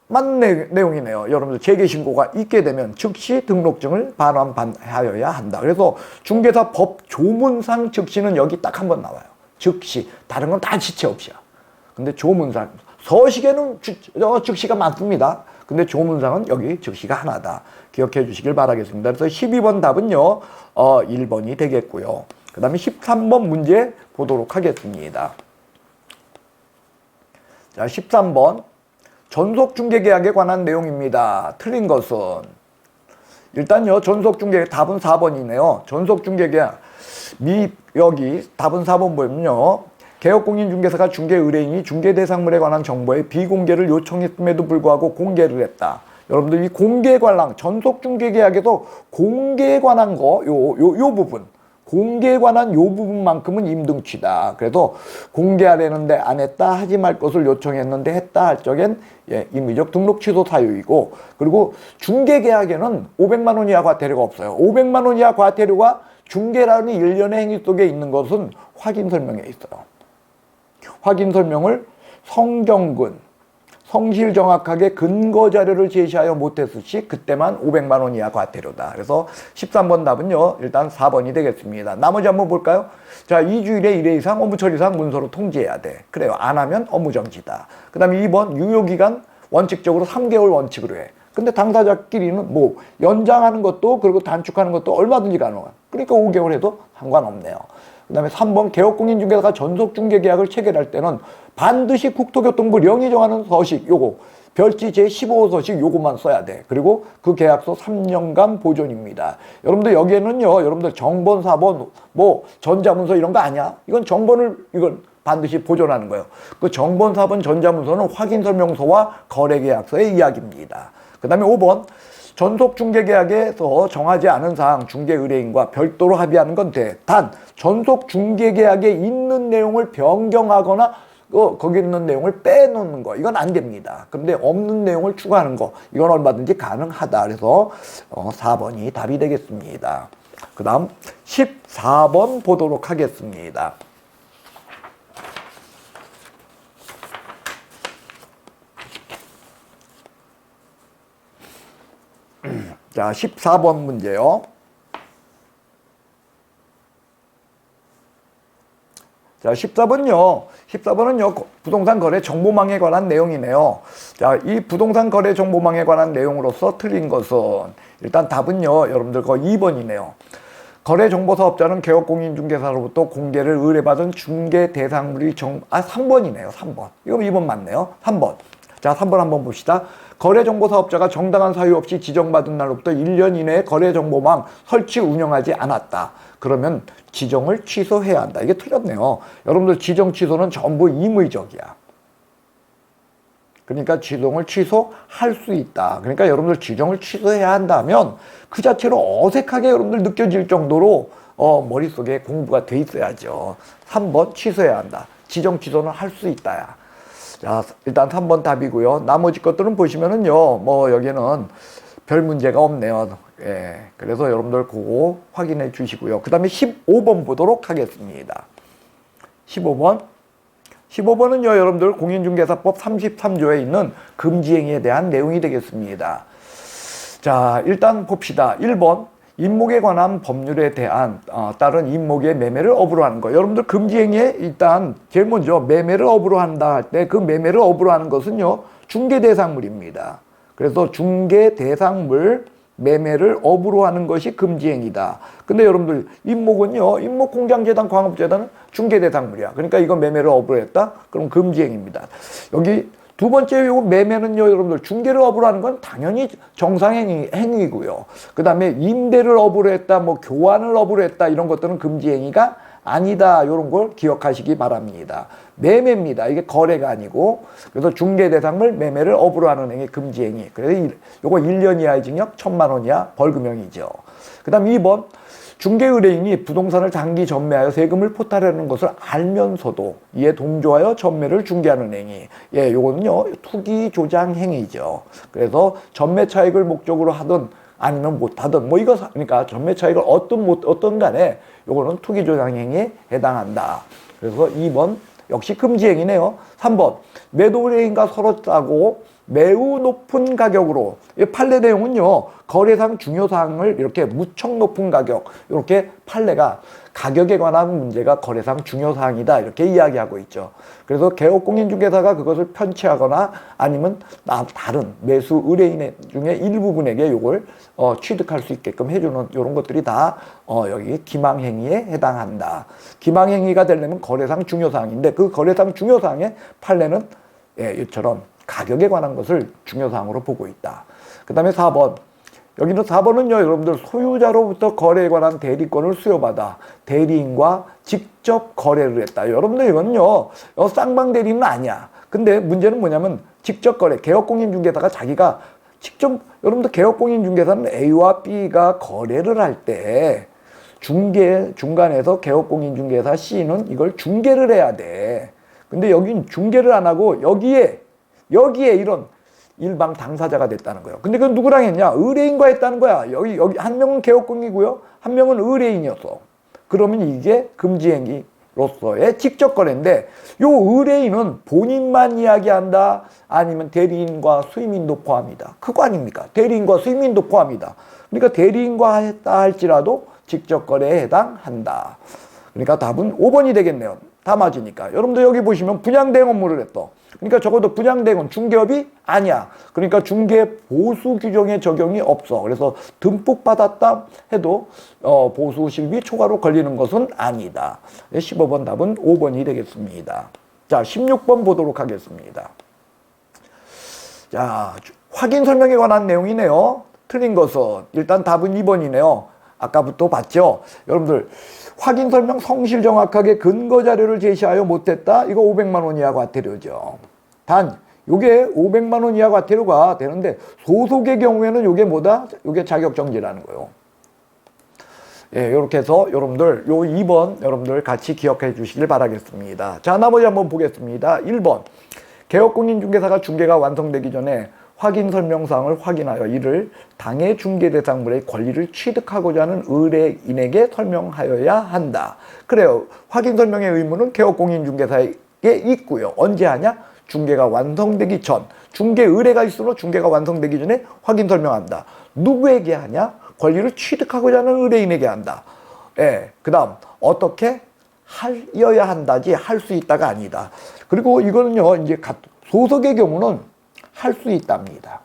맞는 내용이네요. 여러분들 재개신고가 있게 되면 즉시 등록증을 반환하여야 한다. 그래서 중개사 법 조문상 즉시는 여기 딱 한 번 나와요. 즉시. 다른 건 다 지체 없이야. 근데 조문상 서식에는 즉시가 많습니다. 근데 조문상은 여기 즉시가 하나다. 기억해 주시길 바라겠습니다. 그래서 12번 답은요, 1번이 되겠고요. 그 다음에 13번 문제 보도록 하겠습니다. 자, 13번. 전속중개계약에 관한 내용입니다. 틀린 것은 일단요, 전속중개 답은 4번이네요. 전속중개계약 여기 답은 4번 보면요, 개업공인중개사가 중개의뢰인이 중개대상물에 관한 정보의 비공개를 요청했음에도 불구하고 공개를 했다. 여러분들 이 공개에 관한 전속중개계약에서 공개에 관한 거 요 부분, 공개에 관한 요 부분만큼은 임등치다. 그래서 공개하려는데 안 했다, 하지 말 것을 요청했는데 했다 할 적엔 임의적 등록 취소 사유이고, 그리고 중개계약에는 500만 원 이하 과태료가 없어요. 500만 원 이하 과태료가 중개라는 일련의 행위 속에 있는 것은 확인 설명에 있어요. 확인 설명을 성실 정확하게 근거 자료를 제시하여 못했을 시 그때만 500만 원 이하 과태료다. 그래서 13번 답은요, 일단 4번이 되겠습니다. 나머지 한번 볼까요? 자, 2주일에 1회 이상 업무 처리상 문서로 통지해야 돼. 그래요. 안 하면 업무정지다. 그 다음에 2번 유효기간 원칙적으로 3개월 원칙으로 해. 근데 당사자끼리는 뭐 연장하는 것도 그리고 단축하는 것도 얼마든지 가능해. 그러니까 5개월 해도 상관없네요. 그 다음에 3번 개업공인중개사가 전속중개계약을 체결할 때는 반드시 국토교통부 령이 정하는 서식 요거 별지 제15서식 요거만 써야 돼. 그리고 그 계약서 3년간 보존입니다. 여러분들 여기에는요, 여러분들 정본, 사본, 뭐 전자문서 이런 거 아니야? 이건 정본을 이건 반드시 보존하는 거예요. 그 정본, 사본, 전자문서는 확인설명서와 거래계약서의 이야기입니다. 그 다음에 5번 전속중개계약에서 정하지 않은 사항 중개의뢰인과 별도로 합의하는 건 돼. 단 전속중개계약에 있는 내용을 변경하거나 거기 있는 내용을 빼놓는 거, 이건 안 됩니다. 그런데 없는 내용을 추가하는 거, 이건 얼마든지 가능하다. 그래서 4번이 답이 되겠습니다. 그 다음 14번 보도록 하겠습니다. 자, 14번 문제요. 자, 14번은요, 부동산 거래 정보망에 관한 내용이네요. 자, 이 부동산 거래 정보망에 관한 내용으로서 틀린 것은, 일단 답은요, 여러분들 거 2번이네요. 거래정보사업자는 개업공인중개사로부터 공개를 의뢰받은 중개 대상물이 3번이네요. 3번. 이거 2번 맞네요. 3번. 자, 3번 한번 봅시다. 거래정보사업자가 정당한 사유 없이 지정받은 날로부터 1년 이내에 거래정보망 설치 운영하지 않았다. 그러면 지정을 취소해야 한다. 이게 틀렸네요. 여러분들 지정 취소는 전부 임의적이야. 그러니까 지정을 취소할 수 있다. 그러니까 여러분들 지정을 취소해야 한다면 그 자체로 어색하게 여러분들 느껴질 정도로 머릿속에 공부가 돼 있어야죠. 3번 취소해야 한다. 지정 취소는 할 수 있다야. 자, 일단 3번 답이고요. 나머지 것들은 보시면은요, 뭐 여기는 별 문제가 없네요. 예, 그래서 여러분들 그거 확인해 주시고요. 그 다음에 15번 보도록 하겠습니다. 15번은요, 여러분들 공인중개사법 33조에 있는 금지행위에 대한 내용이 되겠습니다. 자, 일단 봅시다. 1번, 임목에 관한 법률에 대한 따른 임목의 매매를 업으로 하는 거. 여러분들 금지행위에 일단 제일 먼저 매매를 업으로 한다 할 때 그 매매를 업으로 하는 것은요, 중개대상물입니다. 그래서 중개대상물 매매를 업으로 하는 것이 금지행위다. 근데 여러분들 임목은요, 임목공장재단, 광업재단은 중개대상물이야. 그러니까 이거 매매를 업으로 했다? 그럼 금지행위입니다. 여기 두 번째 요 매매는요, 여러분들 중개를 업으로 하는 건 당연히 정상행위고요. 그 다음에 임대를 업으로 했다, 뭐 교환을 업으로 했다, 이런 것들은 금지행위가 아니다. 이런 걸 기억하시기 바랍니다. 매매입니다. 이게 거래가 아니고. 그래서 중개대상물 매매를 업으로 하는 행위 금지행위. 그래서 요거 1년 이하의 징역 1,000만 원 이하 벌금형이죠. 그 다음 2번. 중개 의뢰인이 부동산을 장기 전매하여 세금을 포탈하는 것을 알면서도 이에 동조하여 전매를 중개하는 행위. 예, 요거는요, 투기 조장 행위죠. 그래서 전매 차익을 목적으로 하든 아니면 못하든, 뭐 이거, 그러니까 전매 차익을 어떤 간에 요거는 투기 조장 행위에 해당한다. 그래서 2번 역시 금지행위네요. 3번 매도 의뢰인과 서로 싸고 매우 높은 가격으로, 이 판례 내용은요, 거래상 중요사항을 이렇게 무척 높은 가격, 이렇게 판례가 가격에 관한 문제가 거래상 중요사항이다, 이렇게 이야기하고 있죠. 그래서 개업공인중개사가 그것을 편취하거나 아니면 다른 매수 의뢰인 중에 일부분에게 이걸 취득할 수 있게끔 해주는 이런 것들이 다 여기 기망행위에 해당한다. 기망행위가 되려면 거래상 중요사항인데 그 거래상 중요사항의 판례는 이처럼 가격에 관한 것을 중요사항으로 보고 있다. 그 다음에 4번. 여기는 4번은요, 여러분들 소유자로부터 거래에 관한 대리권을 수여받아 대리인과 직접 거래를 했다. 여러분들 이거는요, 쌍방 대리는 아니야. 근데 문제는 뭐냐면 직접 거래, 개업공인중개사가 자기가 직접, 여러분들 개업공인중개사는 A와 B가 거래를 할 때 중간에서 개업공인중개사 C는 이걸 중개를 해야 돼. 근데 여긴 중개를 안 하고 여기에 이런 일방 당사자가 됐다는 거예요. 근데 그건 누구랑 했냐? 의뢰인과 했다는 거야. 여기 한 명은 개업공이고요. 한 명은 의뢰인이었어. 그러면 이게 금지행위로서의 직접 거래인데 요 의뢰인은 본인만 이야기한다? 아니면 대리인과 수임인도 포함이다. 그거 아닙니까? 대리인과 수임인도 포함이다. 그러니까 대리인과 했다 할지라도 직접 거래에 해당한다. 그러니까 답은 5번이 되겠네요. 다 맞으니까. 여러분들 여기 보시면 분양대행 업무를 했어. 그러니까 적어도 분양대행은 중개업이 아니야. 그러니까 중개 보수 규정의 적용이 없어. 그래서 듬뿍 받았다 해도 보수 실비 초과로 걸리는 것은 아니다. 15번 답은 5번이 되겠습니다. 자, 16번 보도록 하겠습니다. 자, 확인 설명에 관한 내용이네요. 틀린 것은 일단 답은 2번이네요. 아까부터 봤죠? 여러분들 확인 설명 성실 정확하게 근거 자료를 제시하여 못했다. 이거 500만 원 이하 과태료죠. 단 요게 500만 원 이하 과태료가 되는데 소속의 경우에는 요게 뭐다? 요게 자격정지라는 거예요. 예, 이렇게 해서 여러분들 요 2번 여러분들 같이 기억해 주시길 바라겠습니다. 자, 나머지 한번 보겠습니다. 1번 개업공인중개사가 중개가 완성되기 전에 확인 설명사항을 확인하여 이를 당해 중개대상물의 권리를 취득하고자 하는 의뢰인에게 설명하여야 한다. 그래요. 확인 설명의 의무는 개업공인중개사에게 있고요. 언제 하냐? 중개가 완성되기 전. 중개 의뢰가 있으므로 중개가 완성되기 전에 확인 설명한다. 누구에게 하냐? 권리를 취득하고자 하는 의뢰인에게 한다. 예. 그 다음 어떻게? 하여야 한다지 할 수 있다가 아니다. 그리고 이거는요, 이제 소속의 경우는 할 수 있답니다.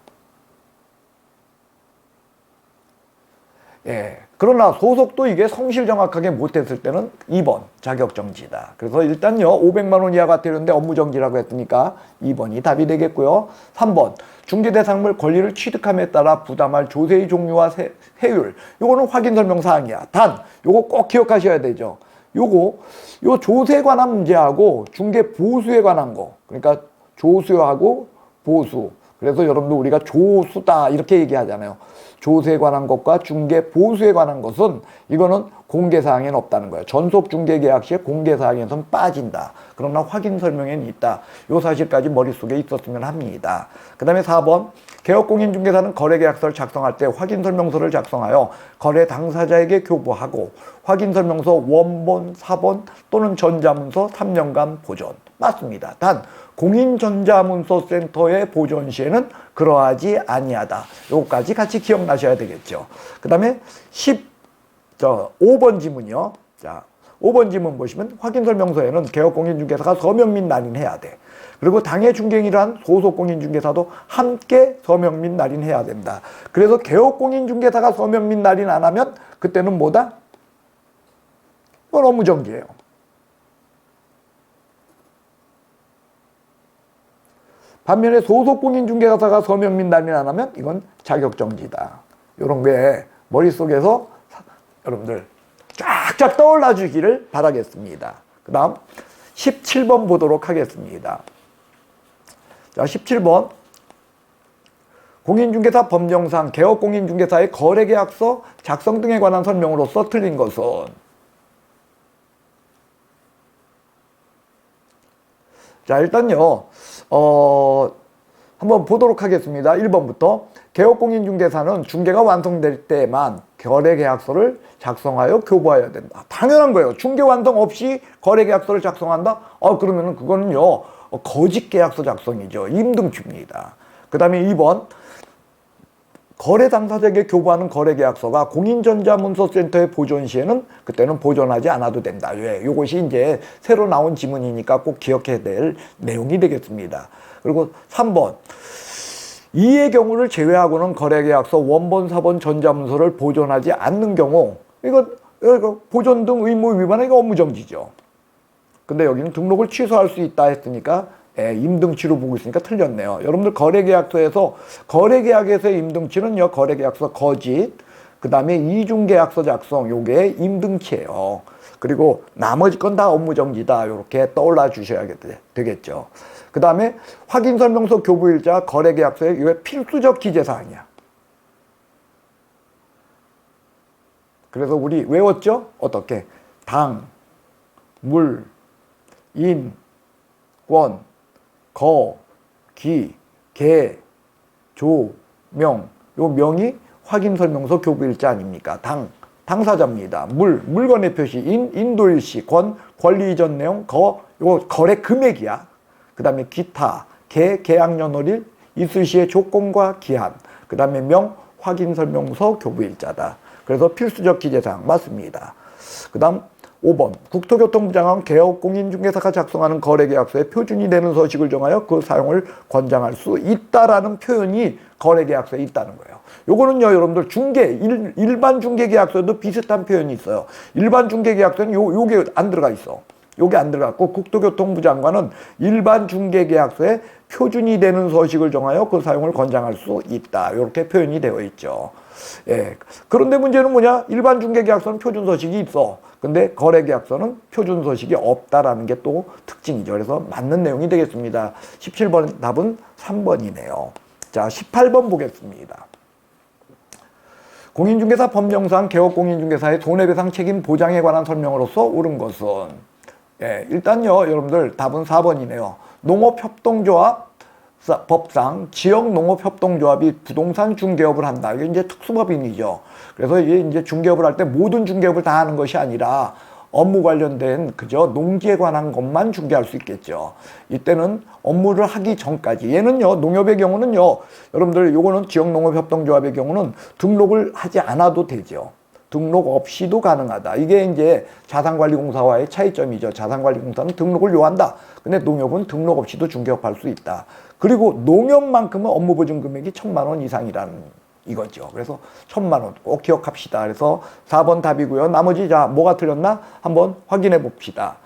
예. 그러나 소속도 이게 성실 정확하게 못했을 때는 2번 자격정지다. 그래서 일단요 500만 원 이하가 되는데 업무정지라고 했으니까 2번이 답이 되겠고요. 3번 중개대상물 권리를 취득함에 따라 부담할 조세의 종류와 세율, 요거는 확인 설명 사항이야. 단 요거 꼭 기억하셔야 되죠. 요 조세에 관한 문제하고 중개 보수에 관한 거, 그러니까 조수하고 보수, 그래서 여러분들 우리가 조수다 이렇게 얘기하잖아요. 조세에 관한 것과 중개 보수에 관한 것은 이거는 공개사항에는 없다는 거예요. 전속중개계약 시에 공개사항에서는 빠진다. 그러나 확인 설명에는 있다. 이 사실까지 머릿속에 있었으면 합니다. 그 다음에 4번 개업공인중개사는 거래계약서를 작성할 때 확인설명서를 작성하여 거래 당사자에게 교부하고 확인설명서 원본, 사본 또는 전자문서 3년간 보존. 맞습니다. 단 공인전자문서센터의 보존 시에는 그러하지 아니하다. 요거까지 같이 기억나셔야 되겠죠. 그 다음에 5번 지문이요. 자, 5번 지문 보시면 확인설명서에는 개업공인중개사가 서명 및 날인해야 돼. 그리고 당해 중개인이란 소속공인중개사도 함께 서명 및 날인해야 된다. 그래서 개업공인중개사가 서명 및 날인 안 하면 그때는 뭐다? 이건 업무정지예요. 반면에 소속공인중개사가 서명 및 날인 안 하면 이건 자격정지다. 이런 게 머릿속에서 여러분들 쫙쫙 떠올라 주기를 바라겠습니다. 그 다음 17번 보도록 하겠습니다. 자, 17번 공인중개사 법령상 개업공인중개사의 거래계약서 작성 등에 관한 설명으로서 틀린 것은, 자 일단요 한번 보도록 하겠습니다. 1번부터 개업공인중개사는 중개가 완성될 때만 거래계약서를 작성하여 교부해야 된다. 당연한 거예요. 중개 완성 없이 거래계약서를 작성한다? 그러면은 그거는요 거짓계약서 작성이죠. 임등치입니다. 그 다음에 2번 거래 당사자에게 교부하는 거래계약서가 공인전자문서센터에 보존 시에는 그때는 보존하지 않아도 된다. 왜? 이것이 이제 새로 나온 지문이니까 꼭 기억해야 될 내용이 되겠습니다. 그리고 3번 이의 경우를 제외하고는 거래계약서 원본, 사본, 전자문서를 보존하지 않는 경우 이거 보존 등 의무 위반은 이거 업무정지죠. 근데 여기는 등록을 취소할 수 있다 했으니까 임등치로 보고 있으니까 틀렸네요. 여러분들 거래계약서에서 거래계약에서의 임등치는요 거래계약서 거짓, 그 다음에 이중계약서 작성, 요게 임등치예요. 그리고 나머지 건 다 업무정지다. 이렇게 떠올라 주셔야 되겠죠. 그 다음에 확인설명서 교부일자 거래계약서의 이게 필수적 기재사항이야. 그래서 우리 외웠죠? 어떻게? 당, 물, 인, 권, 거, 기, 개, 조, 명. 요 명이 확인설명서 교부일자 아닙니까? 당사자입니다. 물건의 표시, 인도일시, 권, 권리 이전 내용, 거, 요 거래 금액이야. 그 다음에 기타, 계약연월일, 있을 시의 조건과 기한, 그 다음에 명, 확인설명서 교부일자다. 그래서 필수적 기재사항 맞습니다. 그 다음 5번 국토교통부 장관 개업공인중개사가 작성하는 거래계약서에 표준이 되는 서식을 정하여 그 사용을 권장할 수 있다라는 표현이 거래계약서에 있다는 거예요. 요거는요 여러분들 일반 중개계약서에도 비슷한 표현이 있어요. 일반 중개계약서는 요게 안 들어가 있어. 요게 안 들어갔고 국토교통부 장관은 일반 중개계약서에 표준이 되는 서식을 정하여 그 사용을 권장할 수 있다. 이렇게 표현이 되어 있죠. 예. 그런데 문제는 뭐냐? 일반 중개계약서는 표준 서식이 있어. 근데 거래계약서는 표준 서식이 없다라는 게 또 특징이죠. 그래서 맞는 내용이 되겠습니다. 17번 답은 3번이네요. 자, 18번 보겠습니다. 공인중개사 법령상 개업공인중개사의 손해배상 책임 보장에 관한 설명으로서 옳은 것은, 예, 일단요 여러분들 답은 4번이네요. 농업협동조합 법상 지역농업협동조합이 부동산 중개업을 한다. 이게 이제 특수법인이죠. 그래서 이게 이제 중개업을 할 때 모든 중개업을 다 하는 것이 아니라 업무 관련된 그저 농지에 관한 것만 중개할 수 있겠죠. 이때는 업무를 하기 전까지, 얘는요 농협의 경우는요 여러분들 요거는 지역농업협동조합의 경우는 등록을 하지 않아도 되죠. 등록 없이도 가능하다. 이게 이제 자산관리공사와의 차이점이죠. 자산관리공사는 등록을 요한다. 근데 농협은 등록 없이도 중개업할 수 있다. 그리고 농협만큼은 업무보증 금액이 1,000만 원 이상이라는 이거죠. 그래서 1,000만 원 꼭 기억합시다. 그래서 4번 답이고요. 나머지 자 뭐가 틀렸나 한번 확인해 봅시다.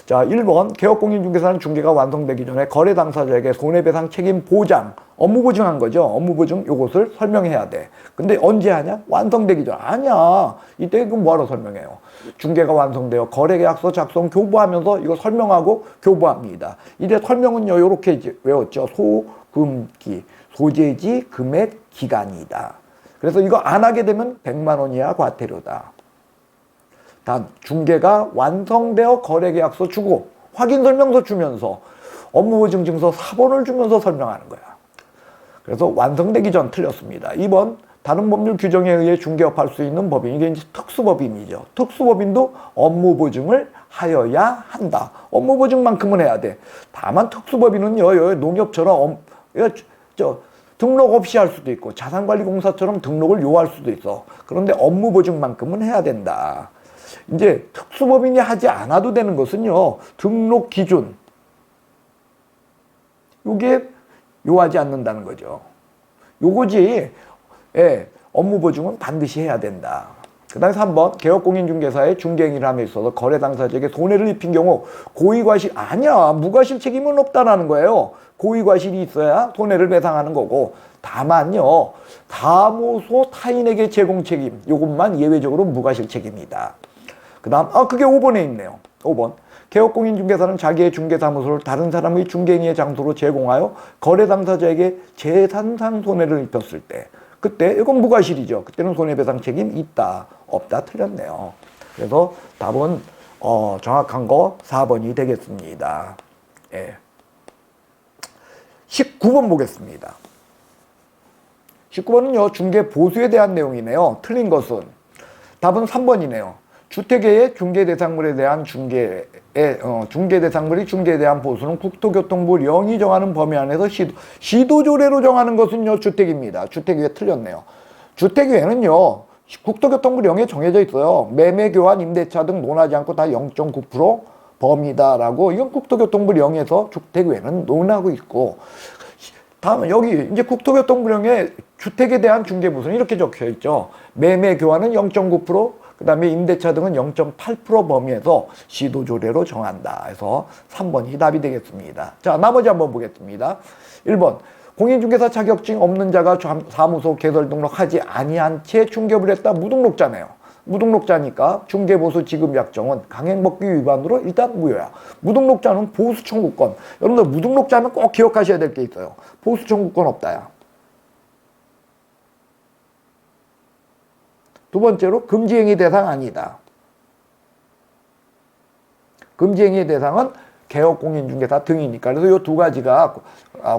자, 1번 개업공인중개사는 중개가 완성되기 전에 거래 당사자에게 손해배상 책임 보장, 업무 보증한 거죠. 업무 보증 요것을 설명해야 돼. 근데 언제 하냐? 완성되기 전. 아니야. 이때 그 뭐하러 설명해요? 중개가 완성되어 거래계약서 작성 교부하면서 이거 설명하고 교부합니다. 이제 설명은요. 요렇게 이제 외웠죠. 소금기, 소재지, 금액, 기간이다. 그래서 이거 안 하게 되면 100만 원 이하 과태료다. 단 중개가 완성되어 거래계약서 주고 확인설명서 주면서 업무보증증서 4번을 주면서 설명하는 거야. 그래서 완성되기 전 틀렸습니다. 2번 다른 법률 규정에 의해 중개업할 수 있는 법인, 이게 이제 특수법인이죠. 특수법인도 업무보증을 하여야 한다. 업무보증만큼은 해야 돼. 다만 특수법인은요, 농협처럼 등록 없이 할 수도 있고 자산관리공사처럼 등록을 요할 수도 있어. 그런데 업무보증만큼은 해야 된다. 이제 특수법인이 하지 않아도 되는 것은요, 등록 기준, 요게 요하지 않는다는 거죠. 요거지. 예, 업무보증은 반드시 해야 된다. 그 다음에 3번 개업공인중개사의 중개행위를 함에 있어서 거래 당사자에게 손해를 입힌 경우 고의과실, 아니야, 무과실 책임은 없다라는 거예요. 고의과실이 있어야 손해를 배상하는 거고, 다만요, 사무소 타인에게 제공 책임, 요것만 예외적으로 무과실 책임이다. 그 다음 그게 5번에 있네요. 5번 개업공인중개사는 자기의 중개사무소를 다른 사람의 중개행위의 장소로 제공하여 거래 당사자에게 재산상 손해를 입혔을 때, 그때 이건 무과실이죠. 그때는 손해배상 책임 있다 없다 틀렸네요. 그래서 답은 정확한 거 4번이 되겠습니다. 예. 19번 보겠습니다. 19번은요, 중개 보수에 대한 내용이네요. 틀린 것은 답은 3번이네요. 주택의 중개대상물에 대한 중개대상물이 중개에 대한 보수는 국토교통부 령이 정하는 범위 안에서 시도조례로 정하는 것은요, 주택입니다. 주택위에 틀렸네요. 주택위에는요, 국토교통부 령에 정해져 있어요. 매매, 교환, 임대차 등 논하지 않고 다 0.9% 범위다라고, 이건 국토교통부 령에서 주택위에는 논하고 있고, 다음은 여기 이제 국토교통부령에 주택에 대한 중개보수는 이렇게 적혀 있죠. 매매, 교환은 0.9%, 그 다음에 임대차 등은 0.8% 범위에서 시도조례로 정한다. 해서 3번이 답이 되겠습니다. 자, 나머지 한번 보겠습니다. 1번 공인중개사 자격증 없는 자가 사무소 개설 등록하지 아니한 채 중개업을 했다. 무등록자네요. 무등록자니까 중개보수 지급약정은 강행법규 위반으로 일단 무효야. 무등록자는 보수청구권. 여러분들 무등록자면 꼭 기억하셔야 될 게 있어요. 보수청구권 없다야. 두 번째로 금지행위 대상 아니다. 금지행위 대상은 개업공인중개사 등이니까. 그래서 이 두 가지가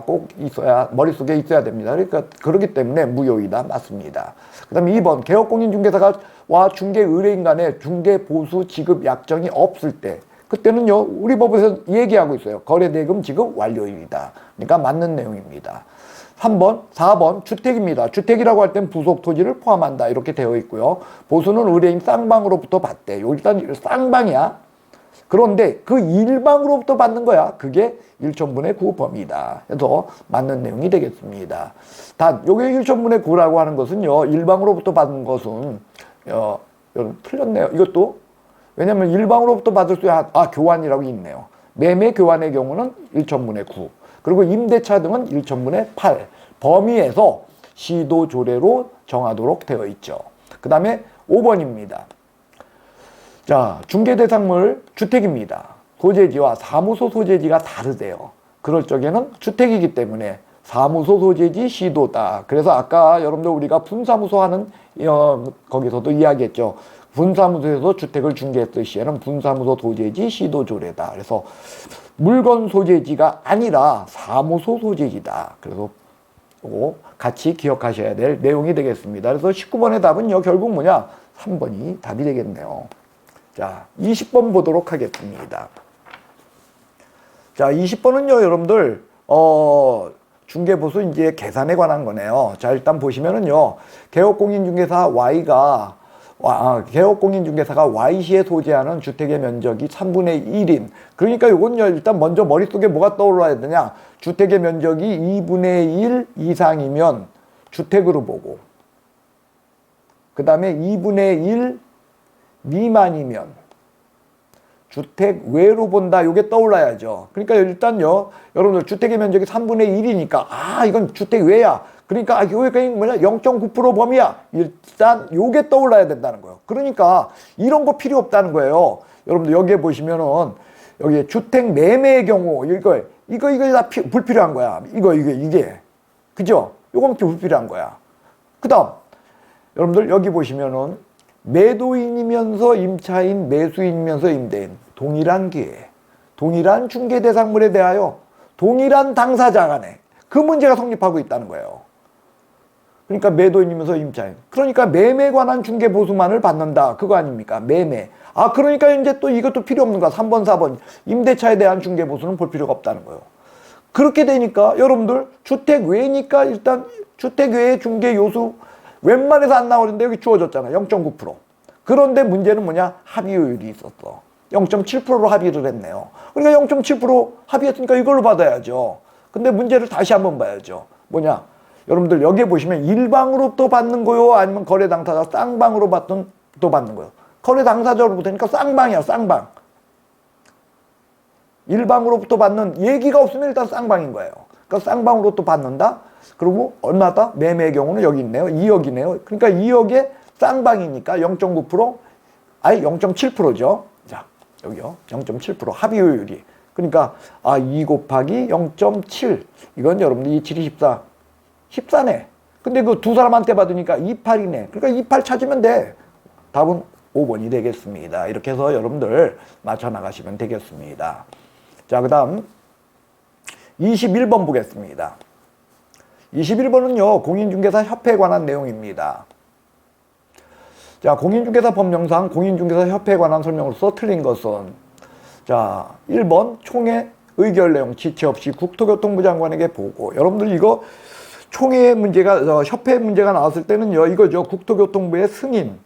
꼭 있어야, 머릿속에 있어야 됩니다. 그러니까 그렇기 때문에 무효이다. 맞습니다. 그 다음에 2번 개업공인중개사가 와 중개 의뢰인 간에 중개보수 지급 약정이 없을 때, 그때는요, 우리 법에서 얘기하고 있어요. 거래대금 지급 완료일이다. 그러니까 맞는 내용입니다. 3번, 4번 주택입니다. 주택이라고 할 땐 부속 토지를 포함한다. 이렇게 되어 있고요. 보수는 의뢰인 쌍방으로부터 받대. 일단 쌍방이야. 그런데 그 일방으로부터 받는 거야. 그게 1천분의 9 범위다. 그래서 맞는 내용이 되겠습니다. 단 요게 1천분의 9라고 하는 것은요, 일방으로부터 받는 것은 여러분 틀렸네요. 이것도 왜냐면 일방으로부터 받을 수 있는 교환이라고 있네요. 매매 교환의 경우는 1천분의 9. 그리고 임대차 등은 1천분의 8 범위에서 시도조례로 정하도록 되어 있죠. 그 다음에 5번입니다. 자, 중개대상물 주택입니다. 소재지와 사무소 소재지가 다르대요. 그럴 적에는 주택이기 때문에 사무소 소재지 시도다. 그래서 아까 여러분들 우리가 분사무소 하는 거기서도 이야기했죠. 분사무소에서 주택을 중개했을 시에는 분사무소 소재지 시도조례다. 그래서 물건 소재지가 아니라 사무소 소재지다. 그래서 같이 기억하셔야 될 내용이 되겠습니다. 그래서 19번의 답은요, 결국 뭐냐? 3번이 답이 되겠네요. 자, 20번 보도록 하겠습니다. 자, 20번은요, 여러분들, 중개보수 이제 계산에 관한 거네요. 자, 일단 보시면은요, 개업공인중개사 Y가 개업공인중개사가 Y시에 소재하는 주택의 면적이 3분의 1인. 그러니까 요건 일단 먼저 머릿속에 뭐가 떠올라야 되냐. 주택의 면적이 2분의 1 이상이면 주택으로 보고, 그 다음에 2분의 1 미만이면 주택 외로 본다. 요게 떠올라야죠. 그러니까 일단요, 여러분들 주택의 면적이 3분의 1이니까 이건 주택 외야. 그러니까 요게 뭐냐, 0.9% 범위야. 일단 요게 떠올라야 된다는 거예요. 그러니까 이런 거 필요 없다는 거예요. 여러분들 여기에 보시면은 여기 주택 매매의 경우 이거 다 불필요한 거야. 이게 그죠? 요건 불필요한 거야. 그다음 여러분들 여기 보시면은 매도인이면서 임차인, 매수인이면서 임대인, 동일한 기회, 동일한 중개 대상물에 대하여 동일한 당사자 간에 그 문제가 성립하고 있다는 거예요. 그러니까 매도인이면서 임차인. 그러니까 매매에 관한 중개 보수만을 받는다. 그거 아닙니까? 매매. 그러니까 이제 또 이것도 필요 없는 거야. 3번, 4번. 임대차에 대한 중개 보수는 볼 필요가 없다는 거예요. 그렇게 되니까 여러분들 주택 외니까 일단 주택 외의 중개 요수 웬만해서 안 나오는데 여기 주어졌잖아. 0.9%. 그런데 문제는 뭐냐? 합의율이 있었어. 0.7%로 합의를 했네요. 그러니까 0.7% 합의했으니까 이걸로 받아야죠. 근데 문제를 다시 한번 봐야죠. 뭐냐? 여러분들 여기에 보시면 일방으로부터 받는 거요? 아니면 거래 당사자 쌍방으로 또 받는 거요? 거래 당사자로부터니까 쌍방이야, 쌍방. 일방으로부터 받는 얘기가 없으면 일단 쌍방인 거예요. 그러니까 쌍방으로 또 받는다? 그리고 얼마다? 매매의 경우는 여기 있네요. 2억이네요. 그러니까 2억에 쌍방이니까 0.9%, 0.7%죠. 자, 여기요. 0.7% 합의율이. 그러니까 2 곱하기 0.7. 이건 여러분들 2, 7, 14. 14네. 근데 그 두 사람한테 받으니까 28이네. 그러니까 28 찾으면 돼. 답은 5번이 되겠습니다. 이렇게 해서 여러분들 맞춰 나가시면 되겠습니다. 자, 그 다음 21번 보겠습니다. 21번은요, 공인중개사 협회에 관한 내용입니다. 자, 공인중개사 법령상 공인중개사 협회에 관한 설명으로서 틀린 것은, 자, 1번 총회 의결 내용 지체 없이 국토교통부 장관에게 보고. 여러분들 이거 총회 문제가, 협회 문제가 나왔을 때는요, 이거죠. 국토교통부의 승인,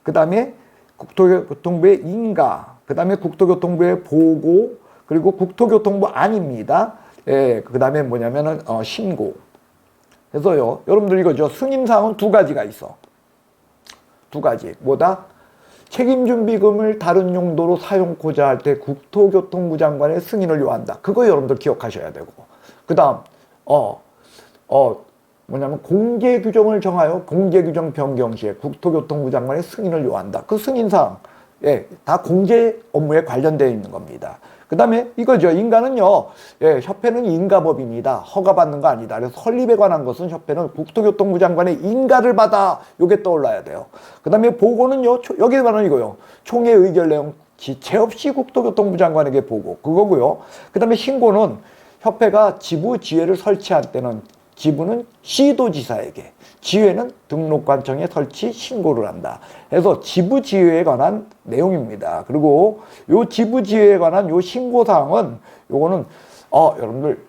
그 다음에 국토교통부의 인가, 그 다음에 국토교통부의 보고, 그리고 국토교통부 아닙니다. 예, 그 다음에 뭐냐면은, 신고. 그래서요, 여러분들 이거죠. 승인사항은 두 가지가 있어. 두 가지. 뭐다? 책임준비금을 다른 용도로 사용코자 할 때 국토교통부 장관의 승인을 요한다. 그거 여러분들 기억하셔야 되고. 그 다음, 뭐냐면 공개 규정을 정하여 공개 규정 변경 시에 국토교통부 장관의 승인을 요한다. 그 승인사항, 예, 다 공제 업무에 관련되어 있는 겁니다. 그 다음에 이거죠. 인가는요, 예, 협회는 인가법인이다. 허가받는 거 아니다. 그래서 설립에 관한 것은 협회는 국토교통부 장관의 인가를 받아. 요게 떠올라야 돼요. 그 다음에 보고는요, 여기에 관한 이거요. 총회 의결 내용 지체 없이 국토교통부 장관에게 보고. 그거고요. 그 다음에 신고는 협회가 지부 지회를 설치할 때는 지부는 시도지사에게, 지회는 등록관청에 설치 신고를 한다. 그래서 지부지회에 관한 내용입니다. 그리고 요 지부지회에 관한 요 신고사항은 요거는 여러분들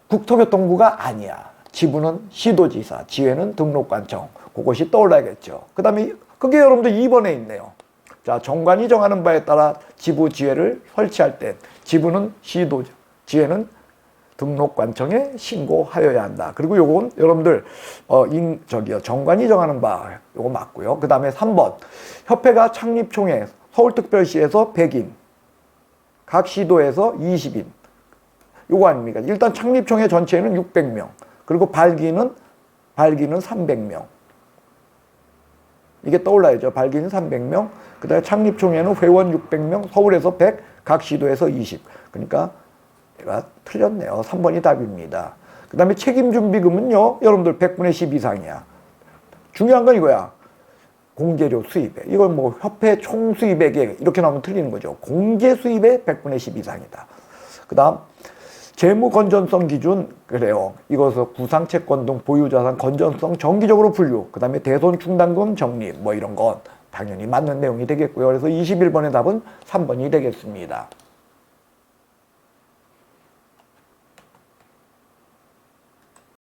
국토교통부가 아니야. 지부는 시도지사, 지회는 등록관청. 그것이 떠올라야겠죠. 그 다음에 그게 여러분들 2번에 있네요. 자, 정관이 정하는 바에 따라 지부지회를 설치할 때 지부는 시도지사, 지회는 등록관청에 신고하여야 한다. 그리고 요건 여러분들 정관이 정하는 바 요거 맞고요. 그 다음에 3번 협회가 창립총회 서울특별시에서 100인, 각 시도에서 20인 요거 아닙니까? 일단 창립총회 전체에는 600명, 그리고 발기는 300명. 이게 떠올라야죠. 발기는 300명, 그 다음에 창립총회는 회원 600명, 서울에서 100, 각 시도에서 20. 그러니까 제가 틀렸네요. 3번이 답입니다. 그 다음에 책임준비금은요, 여러분들 100분의 10 이상이야. 중요한 건 이거야. 공제료 수입액. 이건 뭐 협회 총 수입액에 이렇게 나오면 틀리는 거죠. 공제 수입의 100분의 10 이상이다. 그 다음 재무 건전성 기준, 그래요. 이것은 구상채권 등 보유자산 건전성 정기적으로 분류, 그 다음에 대손 충당금 정리, 뭐 이런 건 당연히 맞는 내용이 되겠고요. 그래서 21번의 답은 3번이 되겠습니다.